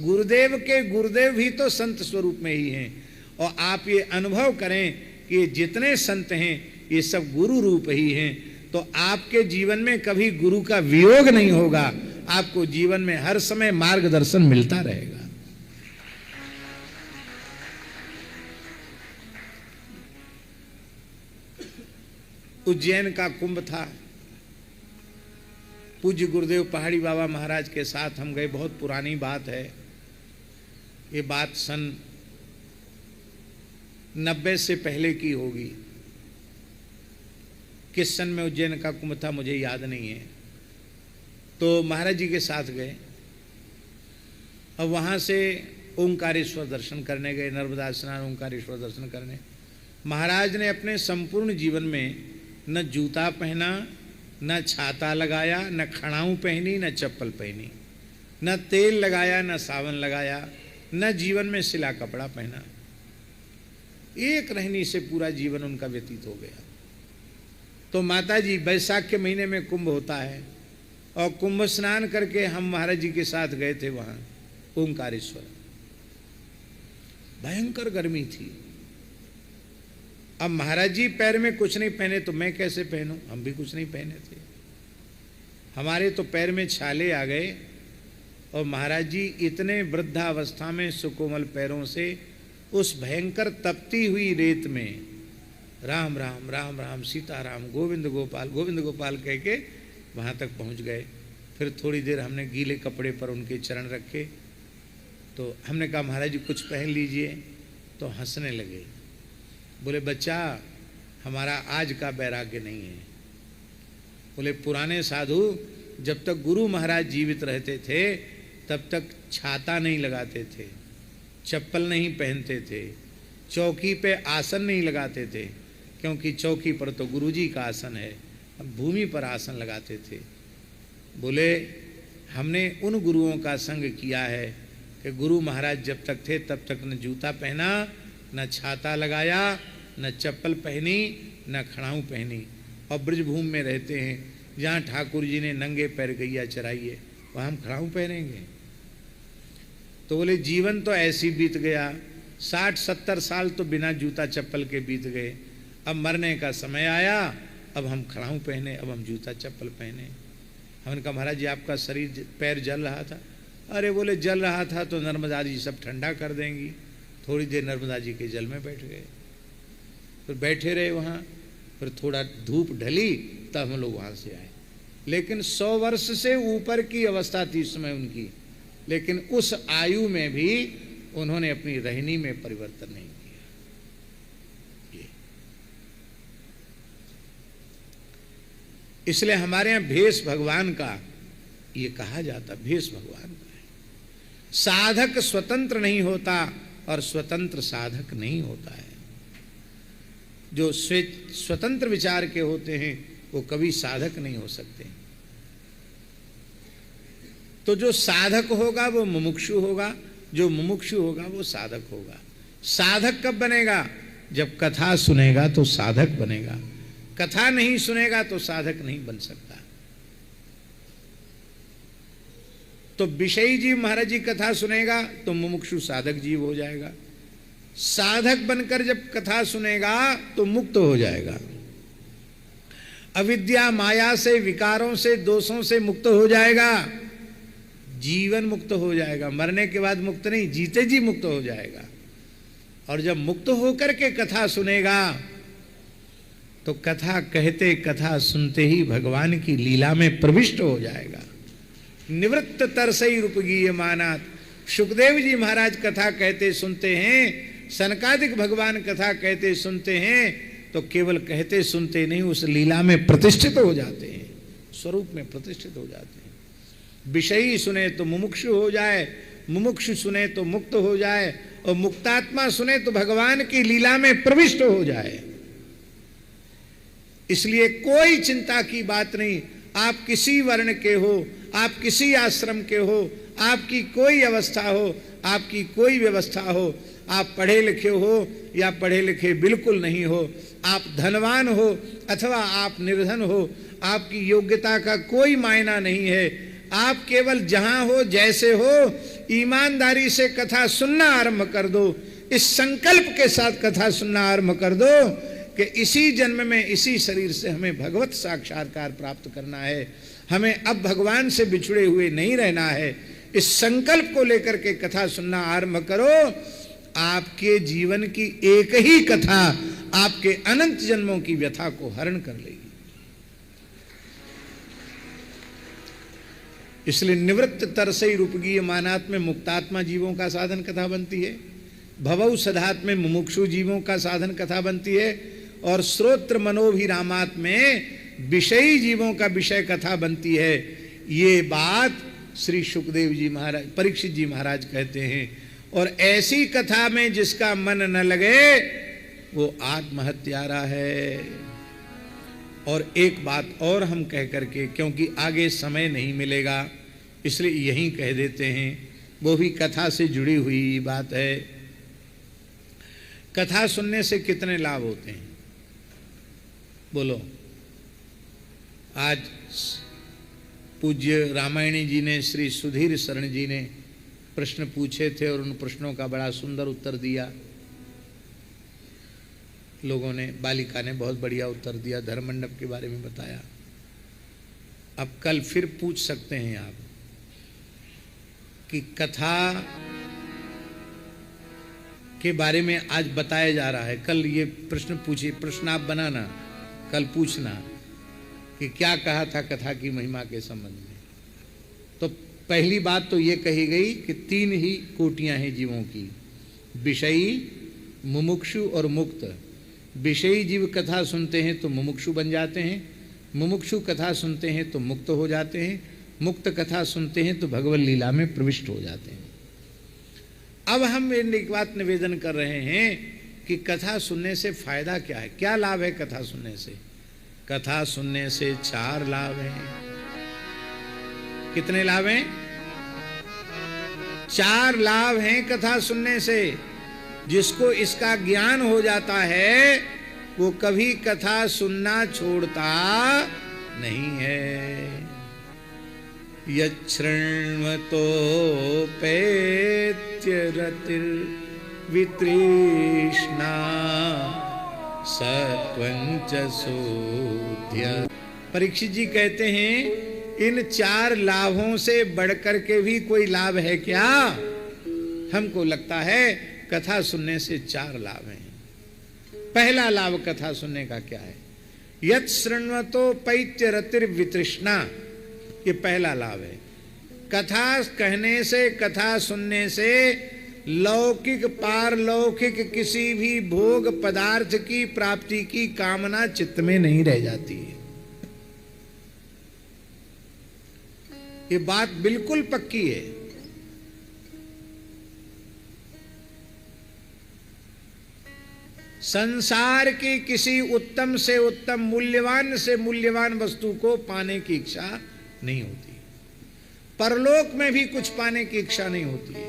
गुरुदेव के गुरुदेव भी तो संत स्वरूप में ही हैं। और आप ये अनुभव करें कि ये जितने संत हैं ये सब गुरु रूप ही हैं। तो आपके जीवन में कभी गुरु का वियोग नहीं होगा, आपको जीवन में हर समय मार्गदर्शन मिलता रहेगा। उज्जैन का कुंभ था, पूज्य गुरुदेव पहाड़ी बाबा महाराज के साथ हम गए। बहुत पुरानी बात है ये, बात सन 90 से पहले की होगी। किस सन में उज्जैन का कुंभ था मुझे याद नहीं है। तो महाराज जी के साथ गए और वहाँ से ओंकारेश्वर दर्शन करने गए, नर्मदा स्नान ओंकारेश्वर दर्शन करने। महाराज ने अपने संपूर्ण जीवन में न जूता पहना, न छाता लगाया, न खड़ाऊं पहनी, न चप्पल पहनी, न तेल लगाया, न सावन लगाया, न जीवन में सिला कपड़ा पहना। एक रहनी से पूरा जीवन उनका व्यतीत हो गया। तो माता जी, बैसाख के महीने में कुंभ होता है और कुंभ स्नान करके हम महाराज जी के साथ गए थे वहाँ ओंकारेश्वर। भयंकर गर्मी थी। अब महाराज जी पैर में कुछ नहीं पहने तो मैं कैसे पहनूं? हम भी कुछ नहीं पहने थे, हमारे तो पैर में छाले आ गए। और महाराज जी इतने वृद्धावस्था में सुकोमल पैरों से उस भयंकर तपती हुई रेत में राम राम राम राम सीताराम गोविंद गोपाल कह के वहाँ तक पहुँच गए। फिर थोड़ी देर हमने गीले कपड़े पर उनके चरण रखे। तो हमने कहा महाराज जी कुछ पहन लीजिए। तो हंसने लगे, बोले बच्चा हमारा आज का वैराग्य नहीं है। बोले पुराने साधु जब तक गुरु महाराज जीवित रहते थे तब तक छाता नहीं लगाते थे, चप्पल नहीं पहनते थे, चौकी पे आसन नहीं लगाते थे, क्योंकि चौकी पर तो गुरुजी का आसन है, हम भूमि पर आसन लगाते थे। बोले हमने उन गुरुओं का संग किया है कि गुरु महाराज जब तक थे तब तक न जूता पहना, न छाता लगाया, न चप्पल पहनी, न खड़ाऊँ पहनी, और ब्रजभूमि में रहते हैं जहाँ ठाकुर जी ने नंगे पैर गैया चराई है, वहाँ हम खड़ाऊँ पहनेंगे? तो बोले जीवन तो ऐसी बीत गया, 60-70 साल तो बिना जूता चप्पल के बीत गए, अब मरने का समय आया, अब हम खड़ाऊँ पहने, अब हम जूता चप्पल पहने। हमने कहा महाराज जी आपका शरीर पैर जल रहा था। अरे बोले जल रहा था तो नर्मदा जी सब ठंडा कर देंगी। थोड़ी देर नर्मदा जी के जल में बैठ गए, फिर बैठे रहे वहाँ, फिर थोड़ा धूप ढली तब हम लोग वहाँ से आए। लेकिन 100 वर्ष से ऊपर की अवस्था थी उस समय उनकी, लेकिन उस आयु में भी उन्होंने अपनी रहनी में परिवर्तन नहीं किया। इसलिए हमारे यहाँ भेष भगवान का ये कहा जाता, भेष भगवान का है। साधक स्वतंत्र नहीं होता और स्वतंत्र साधक नहीं होता है। जो स्वतंत्र विचार के होते हैं वो कभी साधक नहीं हो सकते। तो जो साधक होगा वो मुमुक्षु होगा, जो मुमुक्षु होगा वो साधक होगा। साधक कब बनेगा? जब कथा सुनेगा तो साधक बनेगा, कथा नहीं सुनेगा तो साधक नहीं बन सकता। तो विषयी जीव महाराज जी कथा सुनेगा तो मुमुक्षु साधक जीव हो जाएगा, साधक बनकर जब कथा सुनेगा तो मुक्त हो जाएगा, अविद्या माया से, विकारों से, दोषों से मुक्त हो जाएगा, जीवन मुक्त हो जाएगा। मरने के बाद मुक्त नहीं, जीते जी मुक्त हो जाएगा। और जब मुक्त होकर के कथा सुनेगा तो कथा कहते, कथा सुनते ही भगवान की लीला में प्रविष्ट हो जाएगा। निवृत्त तरसई रूपगीय मानात। सुखदेव जी महाराज कथा कहते सुनते हैं, सनकादिक भगवान कथा कहते सुनते हैं, तो केवल कहते सुनते नहीं, उस लीला में प्रतिष्ठित हो जाते हैं, स्वरूप में प्रतिष्ठित हो जाते हैं। विषयी सुने तो मुमुक्षु हो जाए, मुमुक्षु सुने तो मुक्त हो जाए, और मुक्तात्मा सुने तो भगवान की लीला में प्रविष्ट हो जाए। इसलिए कोई चिंता की बात नहीं। आप किसी वर्ण के हो, आप किसी आश्रम के हो, आपकी कोई अवस्था हो, आपकी कोई व्यवस्था हो, आप पढ़े लिखे हो या पढ़े लिखे बिल्कुल नहीं हो, आप धनवान हो अथवा आप निर्धन हो, आपकी योग्यता का कोई मायना नहीं है। आप केवल जहां हो, जैसे हो, ईमानदारी से कथा सुनना आरंभ कर दो। इस संकल्प के साथ कथा सुनना आरंभ कर दो कि इसी जन्म में, इसी शरीर से हमें भगवत साक्षात्कार प्राप्त करना है, हमें अब भगवान से बिछड़े हुए नहीं रहना है। इस संकल्प को लेकर के कथा सुनना आरंभ करो। आपके जीवन की एक ही कथा आपके अनंत जन्मों की व्यथा को हरण कर लेगी। इसलिए निवृत्त तरसई रूपगीय मानात में मुक्तात्मा जीवों का साधन कथा बनती है, भवौ सधात में मुमुक्षु जीवों का साधन कथा बनती है, और श्रोत्र मनोभिरामात में विषयी जीवों का विषय कथा बनती है। ये बात श्री सुखदेव जी महाराज, परीक्षित जी महाराज कहते हैं। और ऐसी कथा में जिसका मन न लगे वो आत्महत्यारा है। और एक बात और हम कह करके, क्योंकि आगे समय नहीं मिलेगा इसलिए यहीं कह देते हैं, वो भी कथा से जुड़ी हुई बात है। कथा सुनने से कितने लाभ होते हैं बोलो? आज पूज्य रामायणी जी ने, श्री सुधीर शरण जी ने प्रश्न पूछे थे और उन प्रश्नों का बड़ा सुंदर उत्तर दिया लोगों ने। बालिका ने बहुत बढ़िया उत्तर दिया, धर्म मंडप के बारे में बताया। अब कल फिर पूछ सकते हैं आप कि कथा के बारे में आज बताया जा रहा है, कल ये प्रश्न पूछिए, प्रश्न आप बनाना, कल पूछना कि क्या कहा था कथा की महिमा के संबंध में। तो पहली बात तो ये कही गई कि 3 ही कोटियां हैं जीवों की, विषयी, मुमुक्षु और मुक्त। विषयी जीव कथा सुनते हैं तो मुमुक्षु बन जाते हैं, मुमुक्षु कथा सुनते हैं तो मुक्त हो जाते हैं, मुक्त कथा सुनते हैं तो भगवत लीला में प्रविष्ट हो जाते हैं। अब हम एक बात निवेदन कर रहे हैं कि कथा सुनने से फायदा क्या है, क्या लाभ है कथा सुनने से। कथा सुनने से 4 लाभ हैं। कितने लाभ हैं? 4 लाभ हैं कथा सुनने से। जिसको इसका ज्ञान हो जाता है वो कभी कथा सुनना छोड़ता नहीं है। यच्छृण्वतो पेत्यरतिर्वितृष्णा सत्वंच सूध्य। परीक्षित जी कहते हैं इन 4 लाभों से बढ़कर के भी कोई लाभ है क्या? हमको लगता है कथा सुनने से 4 लाभ हैं। पहला लाभ कथा सुनने का क्या है? यत् शृण्वतो पैत्यरतिर्वितृष्णा, ये पहला लाभ है। कथा कहने से, कथा सुनने से लौकिक पारलौकिक किसी भी भोग पदार्थ की प्राप्ति की कामना चित्त में नहीं रह जाती है। ये बात बिल्कुल पक्की है। संसार की किसी उत्तम से उत्तम, मूल्यवान से मूल्यवान वस्तु को पाने की इच्छा नहीं होती। परलोक में भी कुछ पाने की इच्छा नहीं होती है।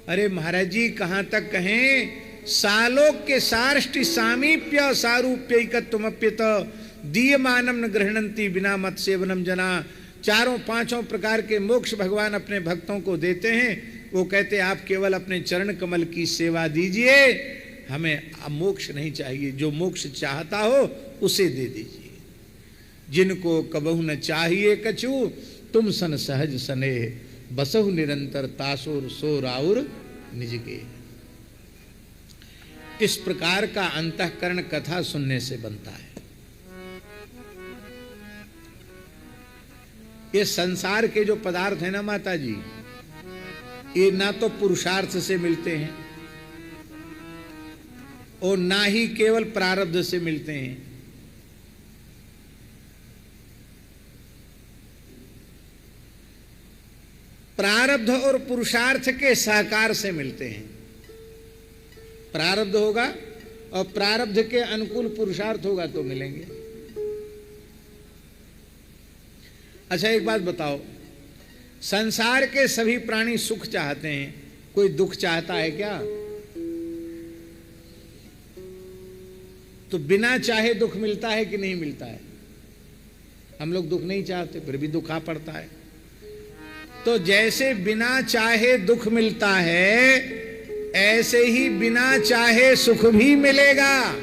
अरे महाराज जी कहां तक कहें, सालोक के सार्ष्टि सामीप्य सारूप्यैकत्वमप्यत दीयमानम न गृह्णन्ति बिना मत सेवनम जना। 4-5 प्रकार के मोक्ष भगवान अपने भक्तों को देते हैं। वो कहते आप केवल अपने चरण कमल की सेवा दीजिए, हमें मोक्ष नहीं चाहिए। जो मोक्ष चाहता हो उसे दे दीजिए। जिनको कबहु न चाहिए कछु, तुम सन सहज सनेह बसहु निरंतर तासुर सो राउर निजगे। इस प्रकार का अंतःकरण कथा सुनने से बनता है। ये संसार के जो पदार्थ है ना माता जी, ये ना तो पुरुषार्थ से मिलते हैं और ना ही केवल प्रारब्ध से मिलते हैं। प्रारब्ध और पुरुषार्थ के सहकार से मिलते हैं। प्रारब्ध होगा और प्रारब्ध के अनुकूल पुरुषार्थ होगा तो मिलेंगे। अच्छा एक बात बताओ, संसार के सभी प्राणी सुख चाहते हैं, कोई दुख चाहता है क्या? तो बिना चाहे दुख मिलता है कि नहीं मिलता है? हम लोग दुख नहीं चाहते फिर भी दुखा पड़ता है। तो जैसे बिना चाहे दुख मिलता है, ऐसे ही बिना चाहे सुख भी मिलेगा।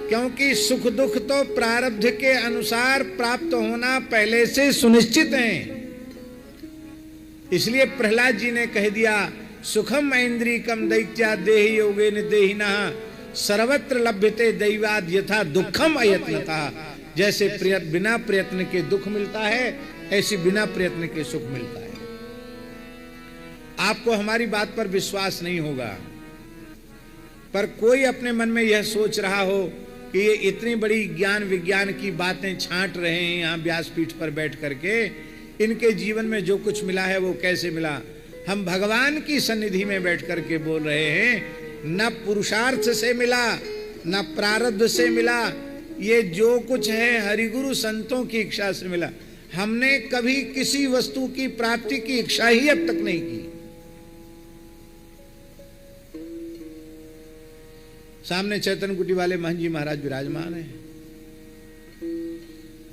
क्योंकि सुख दुख तो प्रारब्ध के अनुसार प्राप्त होना पहले से सुनिश्चित है। इसलिए प्रहलाद जी ने कह दिया, सुखम ऐन्द्रिकम दैत्या देहि योगेन देहिनः सर्वत्र लभ्यते दैवाद यथा दुखम अयत्नतः। जैसे बिना प्रयत्न के दुख मिलता है, ऐसे बिना प्रयत्न के सुख मिलता है। आपको हमारी बात पर विश्वास नहीं होगा, पर कोई अपने मन में यह सोच रहा हो कि ये इतनी बड़ी ज्ञान विज्ञान की बातें छांट रहे हैं यहाँ व्यासपीठ पर बैठ करके, इनके जीवन में जो कुछ मिला है वो कैसे मिला? हम भगवान की सन्निधि में बैठ करके बोल रहे हैं, न पुरुषार्थ से मिला न प्रारब्ध से मिला, ये जो कुछ है हरिगुरु संतों की इच्छा से मिला। हमने कभी किसी वस्तु की प्राप्ति की इच्छा ही अब तक नहीं की। सामने चैतन्य कुटी वाले महंत जी महाराज विराजमान हैं।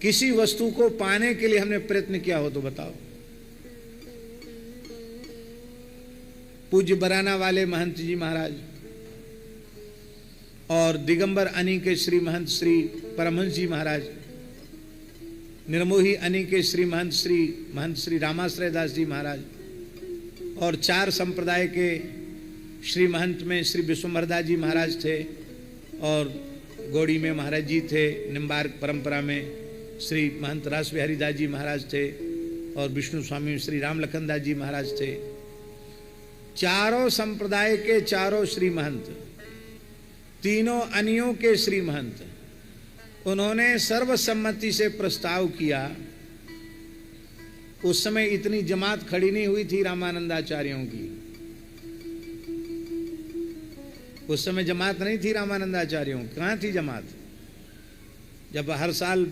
किसी वस्तु को पाने के लिए हमने प्रयत्न किया हो तो बताओ। पूज्य बराना वाले महंत जी महाराज और दिगंबर अनी के श्री महंत श्री परमहंस जी महाराज, निर्मोही अनी के श्री महंत श्री रामाश्रय दास जी महाराज, और 4 संप्रदाय के श्री महंत में श्री विश्वम्भरदास जी महाराज थे, और गौड़ी में महाराज जी थे, निम्बार्क परंपरा में श्री महंत रास बिहारी दास जी महाराज थे, और विष्णु स्वामी श्री राम लखन दास जी महाराज थे। चारों संप्रदाय के चारों श्री महंत, तीनों अनियों के श्री महंत, उन्होंने सर्वसम्मति से प्रस्ताव किया उस समय इतनी जमात खड़ी नहीं हुई थी रामानंदाचार्यों की। उस समय जमात नहीं थी रामानंदाचार्यों की। कहाँ थी जमात? जब हर साल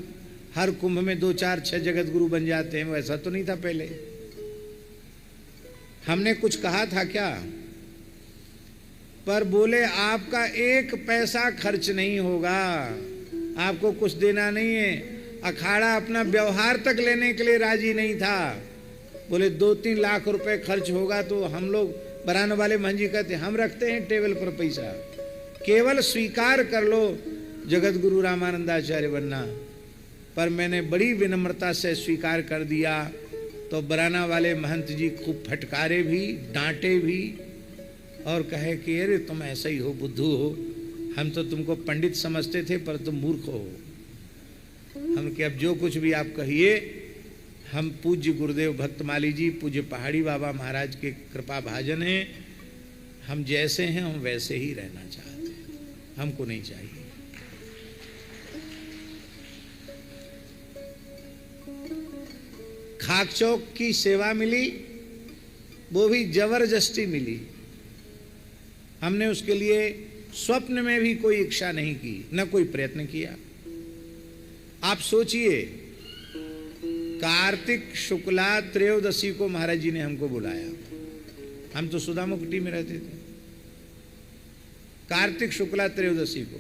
हर कुंभ में 2 4 6 जगत गुरु बन जाते हैं, वैसा तो नहीं था पहले। हमने कुछ कहा था क्या? पर बोले आपका 1 पैसा खर्च नहीं होगा, आपको कुछ देना नहीं है। अखाड़ा अपना व्यवहार तक लेने के लिए राजी नहीं था। बोले 2-3 लाख रुपए खर्च होगा तो हम लोग, बरान वाले महंजी कहते हम रखते हैं टेबल पर पैसा, केवल स्वीकार कर लो जगत गुरु रामानंदाचार्य बनना। पर मैंने बड़ी विनम्रता से स्वीकार कर दिया तो बराना वाले महंत जी खूब फटकारे भी, डांटे भी और कहे कि अरे तुम ऐसा ही हो, बुद्धू हो, हम तो तुमको पंडित समझते थे पर तुम मूर्ख हो। हम कि अब जो कुछ भी आप कहिए, हम पूज्य गुरुदेव भक्तमाली जी, पूज्य पहाड़ी बाबा महाराज के कृपा भाजन हैं, हम जैसे हैं हम वैसे ही रहना चाहते हैं, हमको नहीं चाहिए। खाक चौक की सेवा मिली, वो भी जबरदस्ती मिली। हमने उसके लिए स्वप्न में भी कोई इच्छा नहीं की, न कोई प्रयत्न किया। आप सोचिए, कार्तिक शुक्ला त्रयोदशी को महाराज जी ने हमको बुलाया। हम तो सुदामुकुटी में रहते थे। कार्तिक शुक्ला त्रयोदशी को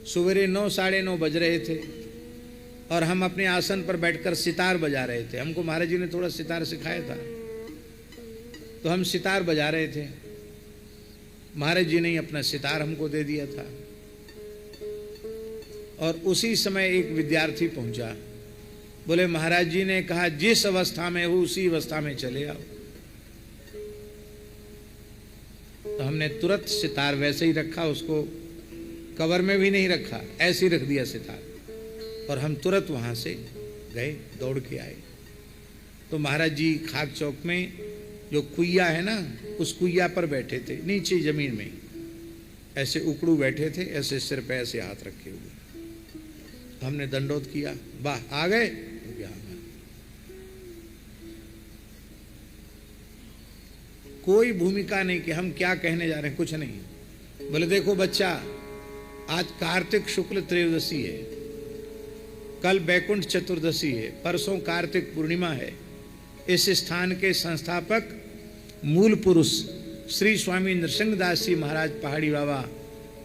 सवेरे 9 साढ़े 9 बज रहे थे और हम अपने आसन पर बैठकर सितार बजा रहे थे। हमको महाराज जी ने थोड़ा सितार सिखाया था, तो हम सितार बजा रहे थे। महाराज जी ने अपना सितार हमको दे दिया था और उसी समय एक विद्यार्थी पहुंचा। बोले महाराज जी ने कहा जिस अवस्था में हो उसी अवस्था में चले आओ। तो हमने तुरंत सितार वैसे ही रखा, उसको कवर में भी नहीं रखा, ऐसे ही रख दिया सितार और हम तुरंत वहां से गए, दौड़ के आए। तो महाराज जी खाक चौक में जो कुइया है ना, उस कुइया पर बैठे थे, नीचे जमीन में ऐसे उकड़ू बैठे थे, ऐसे सिर पे ऐसे हाथ रखे हुए। हमने दंडोत किया, वाह आ गए। कोई भूमिका नहीं कि हम क्या कहने जा रहे हैं, कुछ नहीं। बोले देखो बच्चा, आज कार्तिक शुक्ल त्रयोदशी है, कल बैकुंठ चतुर्दशी है, परसों कार्तिक पूर्णिमा है। इस स्थान के संस्थापक मूल पुरुष श्री स्वामी नृसिंहदास जी महाराज पहाड़ी बाबा,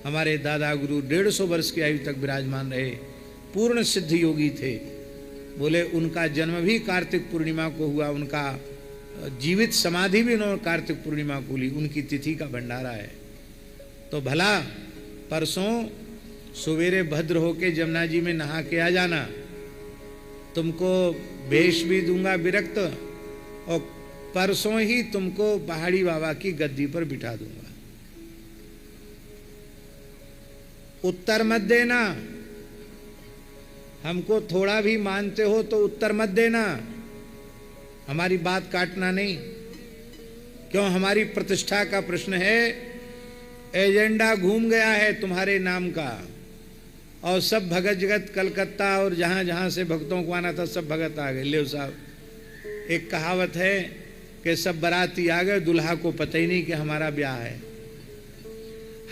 हमारे दादा गुरु 150 वर्ष की आयु तक विराजमान रहे, पूर्ण सिद्ध योगी थे। बोले उनका जन्म भी कार्तिक पूर्णिमा को हुआ, उनका जीवित समाधि भी उन्होंने कार्तिक पूर्णिमा को ली, उनकी तिथि का भंडारा है। तो भला परसों सवेरे भद्र होके जमुना जी में नहा के आ जाना, तुमको भेष भी दूंगा विरक्त और परसों ही तुमको पहाड़ी बाबा की गद्दी पर बिठा दूंगा। उत्तर मत देना, हमको थोड़ा भी मानते हो तो उत्तर मत देना, हमारी बात काटना नहीं। क्यों? हमारी प्रतिष्ठा का प्रश्न है। एजेंडा घूम गया है तुम्हारे नाम का और सब भगत जगत कलकत्ता और जहां जहां से भक्तों को आना था सब भगत आ गए। ले साहब, एक कहावत है कि सब बाराती आ गए, दुल्हा को पता ही नहीं कि हमारा ब्याह है,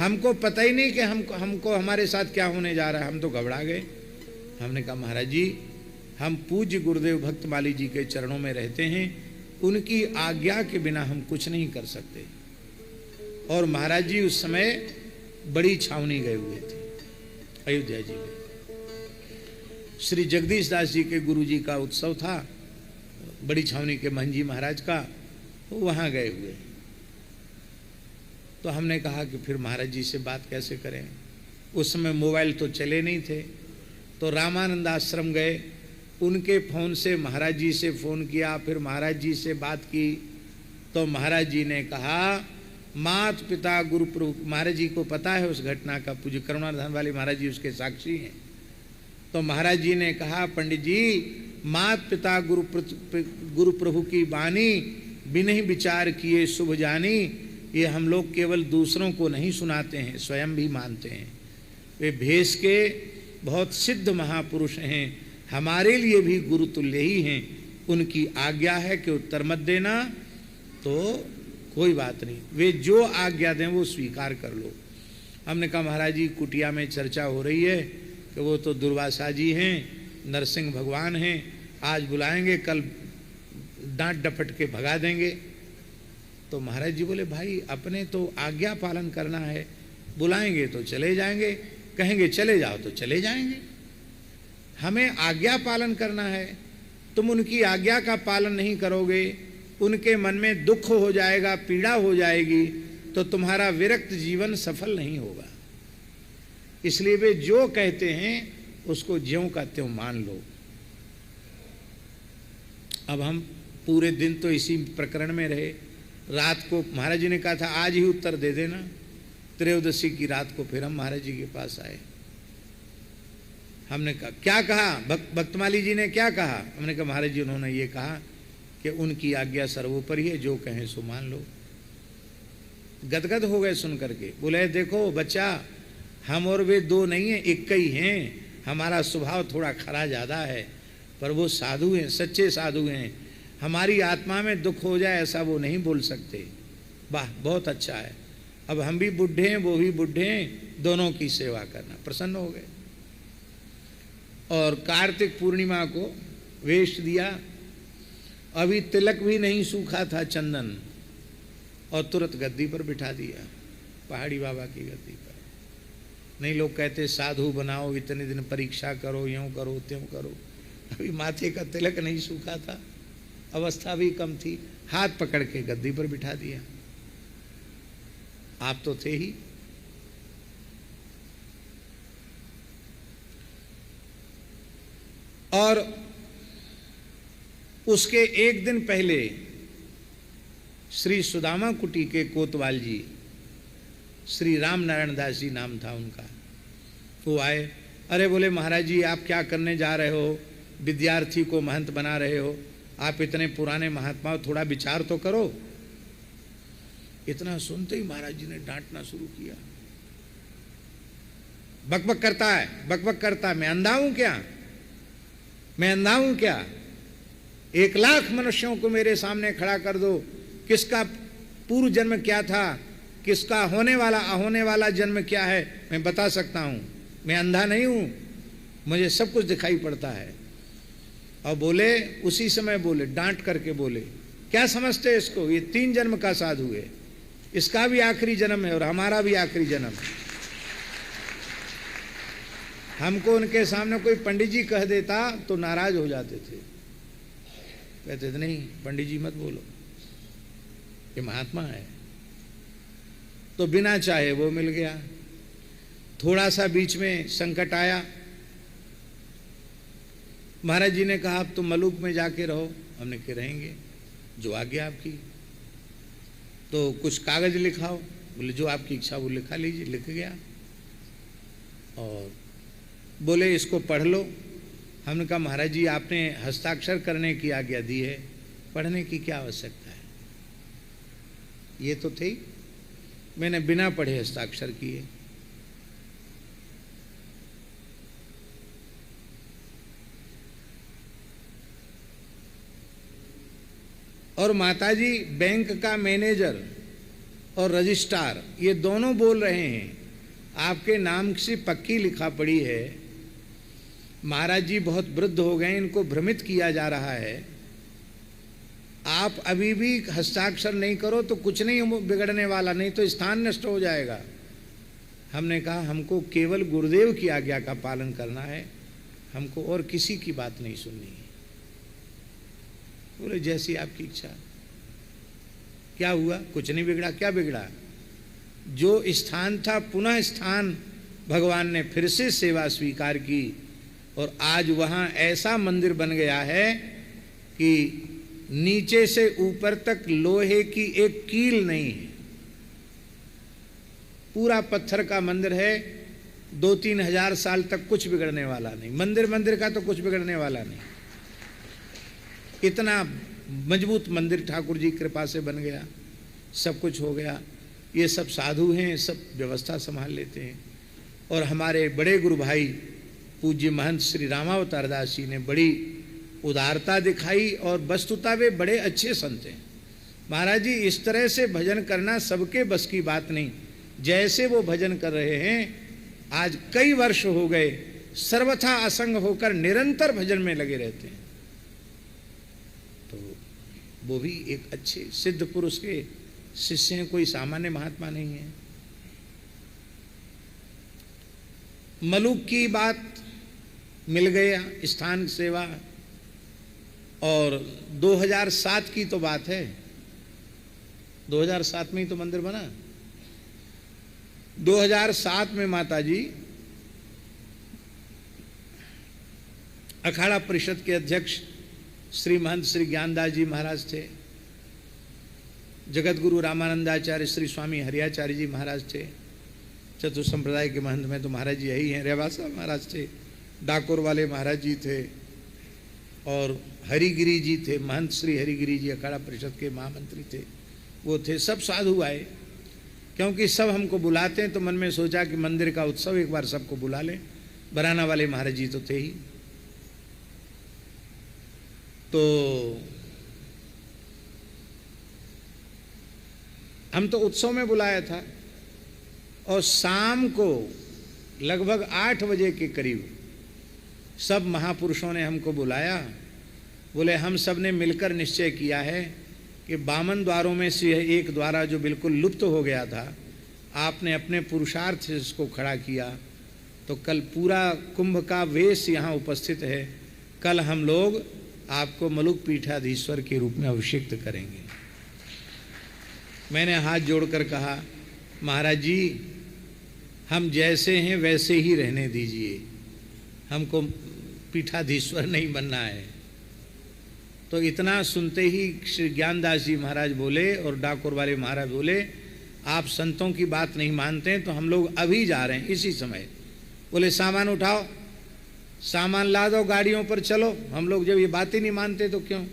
हमको पता ही नहीं कि हमको हमारे साथ क्या होने जा रहा है, हम तो घबरा गए। हमने कहा महाराज जी, हम पूज्य गुरुदेव भक्तमाली जी के चरणों में रहते हैं, उनकी आज्ञा के बिना हम कुछ नहीं कर सकते। और महाराज जी उस समय बड़ी छावनी गए हुए थे अयोध्या जी में। श्री जगदीश दास जी के गुरु जी का उत्सव था, बड़ी छावनी के महंजी महाराज का, वो वहाँ गए हुए। तो हमने कहा कि फिर महाराज जी से बात कैसे करें। उस समय मोबाइल तो चले नहीं थे, तो रामानंद आश्रम गए, उनके फ़ोन से महाराज जी से फ़ोन किया, फिर महाराज जी से बात की। तो महाराज जी ने कहा मात पिता गुरु प्रभु, महाराज जी को पता है उस घटना का, पूज्य करुणाधाम वाले महाराज जी उसके साक्षी हैं। तो महाराज जी ने कहा पंडित जी, मात पिता गुरु प्रभु की बानी बिन विचार किए शुभ जानी, ये हम लोग केवल दूसरों को नहीं सुनाते हैं, स्वयं भी मानते हैं। वे भेष के बहुत सिद्ध महापुरुष हैं, हमारे लिए भी गुरु तुल्य ही हैं, उनकी आज्ञा है कि उत्तर मत देना तो कोई बात नहीं, वे जो आज्ञा दें वो स्वीकार कर लो। हमने कहा महाराज जी कुटिया में चर्चा हो रही है कि वो तो दुर्वासा जी हैं, नरसिंह भगवान हैं, आज बुलाएंगे कल डांट डपट के भगा देंगे। तो महाराज जी बोले भाई अपने तो आज्ञा पालन करना है, बुलाएंगे तो चले जाएंगे, कहेंगे चले जाओ तो चले जाएंगे, हमें आज्ञा पालन करना है। तुम उनकी आज्ञा का पालन नहीं करोगे, उनके मन में दुख हो जाएगा, पीड़ा हो जाएगी, तो तुम्हारा विरक्त जीवन सफल नहीं होगा। इसलिए वे जो कहते हैं उसको ज्यों का त्यों मान लो। अब हम पूरे दिन तो इसी प्रकरण में रहे। रात को महाराज जी ने कहा था आज ही उत्तर दे देना। त्रयोदशी की रात को फिर हम महाराज जी के पास आए। हमने कहा क्या कहा, भक्तमाली जी ने क्या कहा? हमने कहा महाराज जी उन्होंने ये कहा कि उनकी आज्ञा सर्वोपरि है, जो कहें सो मान लो। गदगद हो गए सुन करके। बोले देखो बच्चा, हम और वे दो नहीं हैं, एक ही हैं। हमारा स्वभाव थोड़ा खरा ज़्यादा है, पर वो साधु हैं, सच्चे साधु हैं। हमारी आत्मा में दुख हो जाए ऐसा वो नहीं बोल सकते। वाह बहुत अच्छा है, अब हम भी बुढ़े हैं वो भी बुढ़े हैं, दोनों की सेवा करना। प्रसन्न हो गए और कार्तिक पूर्णिमा को वेश दिया। अभी तिलक भी नहीं सूखा था चंदन, और तुरंत गद्दी पर बिठा दिया, पहाड़ी बाबा की गद्दी पर। नहीं लोग कहते साधु बनाओ, इतने दिन परीक्षा करो, यूँ करो त्यों करो। अभी माथे का तिलक नहीं सूखा था, अवस्था भी कम थी, हाथ पकड़ के गद्दी पर बिठा दिया। आप तो थे ही। और उसके एक दिन पहले श्री सुदामा कुटी के कोतवाल जी, श्री राम नारायण दास जी नाम था उनका, वो आए। अरे बोले महाराज जी आप क्या करने जा रहे हो, विद्यार्थी को महंत बना रहे हो, आप इतने पुराने महात्मा, थोड़ा विचार तो करो। इतना सुनते ही महाराज जी ने डांटना शुरू किया। बकबक करता है, बकबक करता है, मैं अंधा हूं क्या, मैं अंधा हूं क्या? 1,00,000 मनुष्यों को मेरे सामने खड़ा कर दो, किसका पूर्व जन्म क्या था, किसका होने वाला अहोने वाला जन्म क्या है, मैं बता सकता हूं। मैं अंधा नहीं हूं, मुझे सब कुछ दिखाई पड़ता है। और बोले, उसी समय बोले, डांट करके बोले, क्या समझते इसको, ये 3 जन्म का साधु है, इसका भी आखिरी जन्म है और हमारा भी आखिरी जन्म है। हमको उनके सामने कोई पंडित जी कह देता तो नाराज हो जाते थे, कहते थे नहीं पंडित जी मत बोलो, ये महात्मा है। तो बिना चाहे वो मिल गया। थोड़ा सा बीच में संकट आया, महाराज जी ने कहा अब तुम मलुक में जाके रहो। हमने कहा रहेंगे, जो आज्ञा आपकी। तो कुछ कागज लिखाओ, बोले जो आपकी इच्छा वो लिखा लीजिए। लिख गया और बोले इसको पढ़ लो। हमने कहा महाराज जी आपने हस्ताक्षर करने की आज्ञा दी है, पढ़ने की क्या आवश्यकता है? ये तो थे, मैंने बिना पढ़े हस्ताक्षर किए। और माताजी बैंक का मैनेजर और रजिस्ट्रार ये दोनों बोल रहे हैं आपके नाम से पक्की लिखा पड़ी है, महाराज जी बहुत वृद्ध हो गए, इनको भ्रमित किया जा रहा है, आप अभी भी हस्ताक्षर नहीं करो तो कुछ नहीं बिगड़ने वाला, नहीं तो स्थान नष्ट हो जाएगा। हमने कहा हमको केवल गुरुदेव की आज्ञा का पालन करना है, हमको और किसी की बात नहीं सुननी है। बोले जैसी आपकी इच्छा। क्या हुआ? कुछ नहीं बिगड़ा। क्या बिगड़ा? जो स्थान था पुनः स्थान भगवान ने फिर से सेवा स्वीकार की और आज वहाँ ऐसा मंदिर बन गया है कि नीचे से ऊपर तक लोहे की एक कील नहीं है, पूरा पत्थर का मंदिर है। 2-3 हजार साल तक कुछ बिगड़ने वाला नहीं। मंदिर का तो कुछ बिगड़ने वाला नहीं, इतना मजबूत मंदिर ठाकुर जी कृपा से बन गया, सब कुछ हो गया। ये सब साधु हैं, सब व्यवस्था संभाल लेते हैं। और हमारे बड़े गुरु भाई पूज्य महंत श्री रामावतार दास जी ने बड़ी उदारता दिखाई, और वस्तुतः वे बड़े अच्छे संत हैं। महाराज जी, इस तरह से भजन करना सबके बस की बात नहीं। जैसे वो भजन कर रहे हैं, आज कई वर्ष हो गए, सर्वथा असंग होकर निरंतर भजन में लगे रहते हैं, तो वो भी एक अच्छे सिद्ध पुरुष के शिष्य हैं, कोई सामान्य महात्मा नहीं है। मलुक की बात मिल गया, स्थान सेवा, और 2007 की तो बात है, 2007 में ही तो मंदिर बना। 2007 में माता जी अखाड़ा परिषद के अध्यक्ष श्री महंत श्री ज्ञानदास जी महाराज थे, जगत गुरु रामानंदाचार्य श्री स्वामी हरियाचार्य जी महाराज थे, चतुर संप्रदाय के महंत में तो महाराज जी यही हैं, रेवासा महाराज थे, डाकोर वाले महाराज जी थे, और हरिगिरी जी थे, महंत श्री हरिगिरी जी अखाड़ा परिषद के महामंत्री थे, वो थे। सब साधु आए, क्योंकि सब हमको बुलाते हैं, तो मन में सोचा कि मंदिर का उत्सव एक बार सबको बुला लें। बराना वाले महाराज जी तो थे ही। तो हम तो उत्सव में बुलाया था, और शाम को लगभग 8 बजे के करीब सब महापुरुषों ने हमको बुलाया। बोले हम सब ने मिलकर निश्चय किया है कि 52 द्वारों में से एक द्वारा जो बिल्कुल लुप्त हो गया था, आपने अपने पुरुषार्थ से इसको खड़ा किया, तो कल पूरा कुंभ का वेश यहाँ उपस्थित है। कल हम लोग आपको मलुक पीठाधीश्वर के रूप में अभिषिक्त करेंगे। मैंने हाथ जोड़कर कहा, महाराज जी, हम जैसे हैं वैसे ही रहने दीजिए, हमको पीठाधीश्वर नहीं बनना है। तो इतना सुनते ही श्री ज्ञानदास जी महाराज बोले, और डाकोर वाले महाराज बोले, आप संतों की बात नहीं मानते हैं तो हम लोग अभी जा रहे हैं इसी समय। बोले सामान उठाओ, सामान ला दो, गाड़ियों पर चलो। हम लोग जब ये बात ही नहीं मानते तो क्यों।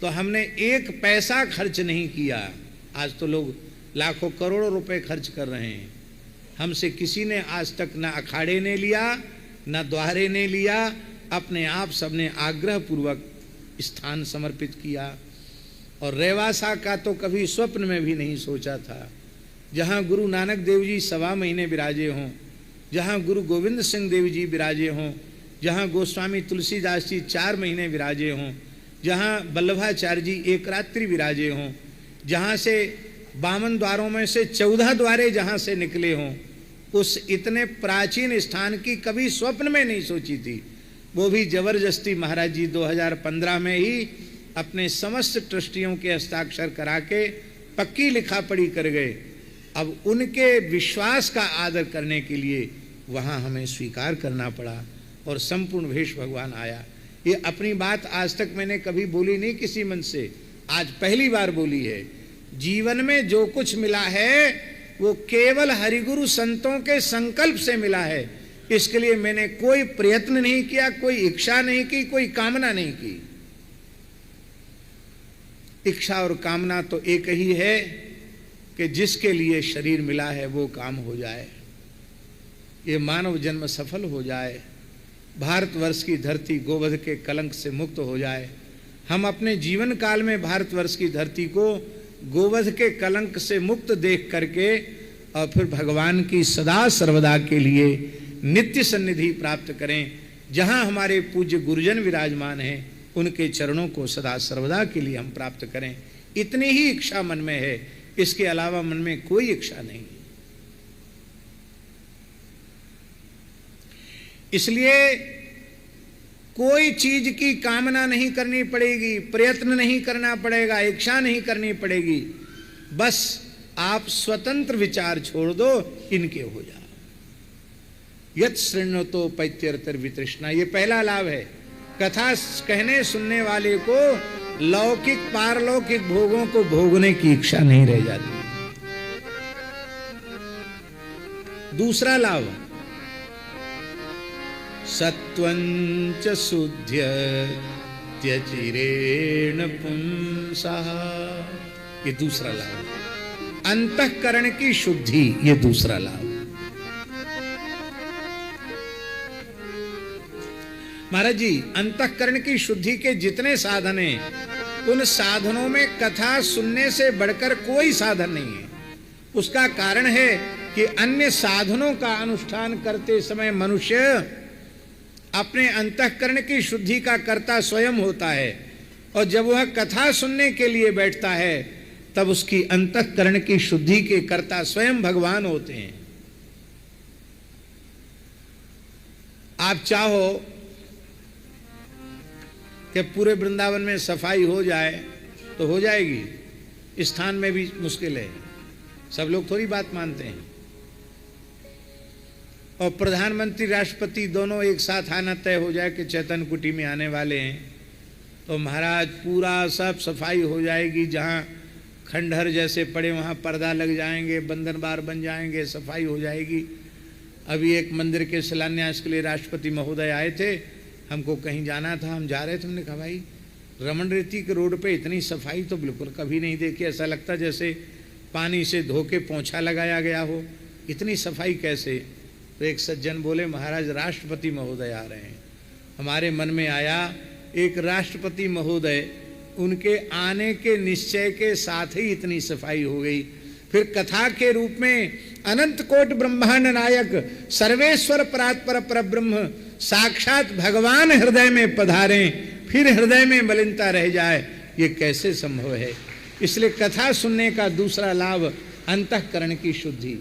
तो हमने एक पैसा खर्च नहीं किया। आज तो लोग लाखों करोड़ों रुपए खर्च कर रहे हैं, हमसे किसी ने आज तक ना अखाड़े ने लिया ना द्वारे ने लिया, अपने आप सबने आग्रह पूर्वक स्थान समर्पित किया। और रेवासा का तो कभी स्वप्न में भी नहीं सोचा था, जहाँ गुरु नानक देव जी 1.25 महीने विराजे हों, जहाँ गुरु गोविंद सिंह देव जी विराजे हों, जहाँ गोस्वामी तुलसीदास जी 4 महीने विराजे हों, जहाँ वल्लभाचार्य जी 1 रात्रि विराजे हों, जहाँ से 52 द्वारों में से 14 द्वारे जहाँ से निकले हों, उस इतने प्राचीन स्थान की कभी स्वप्न में नहीं सोची थी। वो भी जबरदस्ती महाराज जी 2015 में ही अपने समस्त ट्रस्टियों के हस्ताक्षर करा के पक्की लिखा पढ़ी कर गए। अब उनके विश्वास का आदर करने के लिए वहाँ हमें स्वीकार करना पड़ा, और संपूर्ण भेष भगवान आया। ये अपनी बात आज तक मैंने कभी बोली नहीं किसी मन से, आज पहली बार बोली है। जीवन में जो कुछ मिला है वो केवल हरिगुरु संतों के संकल्प से मिला है। इसके लिए मैंने कोई प्रयत्न नहीं किया, कोई इच्छा नहीं की, कोई कामना नहीं की। इच्छा और कामना तो एक ही है कि जिसके लिए शरीर मिला है वो काम हो जाए, ये मानव जन्म सफल हो जाए, भारतवर्ष की धरती गोवध के कलंक से मुक्त हो जाए। हम अपने जीवन काल में भारतवर्ष की धरती को गोवध के कलंक से मुक्त देख करके और फिर भगवान की सदा सर्वदा के लिए नित्य सन्निधि प्राप्त करें। जहाँ हमारे पूज्य गुरुजन विराजमान हैं उनके चरणों को सदा सर्वदा के लिए हम प्राप्त करें, इतनी ही इच्छा मन में है, इसके अलावा मन में कोई इच्छा नहीं। इसलिए कोई चीज की कामना नहीं करनी पड़ेगी, प्रयत्न नहीं करना पड़ेगा, इच्छा नहीं करनी पड़ेगी, बस आप स्वतंत्र विचार छोड़ दो, इनके हो जाओ। यत् शृण्वतो पैत्यर्तर वितृष्णा, ये पहला लाभ है। कथा कहने सुनने वाले को लौकिक पारलौकिक भोगों को भोगने की इच्छा नहीं रह जाती। दूसरा लाभ, सत्वंच शुद्ध्य त्यचिरेण पुंसः, ये दूसरा लाभ। अंतःकरण की शुद्धि, ये दूसरा लाभ। महाराज जी, अंतःकरण की शुद्धि के जितने साधन हैं, उन साधनों में कथा सुनने से बढ़कर कोई साधन नहीं है। उसका कारण है कि अन्य साधनों का अनुष्ठान करते समय मनुष्य अपने अंतःकरण की शुद्धि का कर्ता स्वयं होता है, और जब वह कथा सुनने के लिए बैठता है तब उसकी अंतःकरण की शुद्धि के कर्ता स्वयं भगवान होते हैं। आप चाहो कि पूरे वृंदावन में सफाई हो जाए तो हो जाएगी, स्थान में भी मुश्किल है, सब लोग थोड़ी बात मानते हैं। और प्रधानमंत्री राष्ट्रपति दोनों एक साथ आना तय हो जाए कि चैतन्य कुटी में आने वाले हैं, तो महाराज पूरा सब सफाई हो जाएगी। जहाँ खंडहर जैसे पड़े वहाँ पर्दा लग जाएंगे, बंधन बार बन जाएंगे, सफाई हो जाएगी। अभी एक मंदिर के शिलान्यास के लिए राष्ट्रपति महोदय आए थे, हमको कहीं जाना था, हम जा रहे थे, हमने कहा भाई रमन रेती के रोड पे इतनी सफाई तो बिल्कुल कभी नहीं देखी, ऐसा लगता जैसे पानी से धो के पोंछा लगाया गया हो, इतनी सफाई कैसे। तो एक सज्जन बोले महाराज राष्ट्रपति महोदय आ रहे हैं। हमारे मन में आया एक राष्ट्रपति महोदय, उनके आने के निश्चय के साथ ही इतनी सफाई हो गई। फिर कथा के रूप में अनंत कोट ब्रह्मांड नायक सर्वेश्वर परात्पर परब्रह्म साक्षात भगवान हृदय में पधारें, फिर हृदय में मलिनता रह जाए, ये कैसे संभव है। इसलिए कथा सुनने का दूसरा लाभ अंतःकरण की शुद्धि।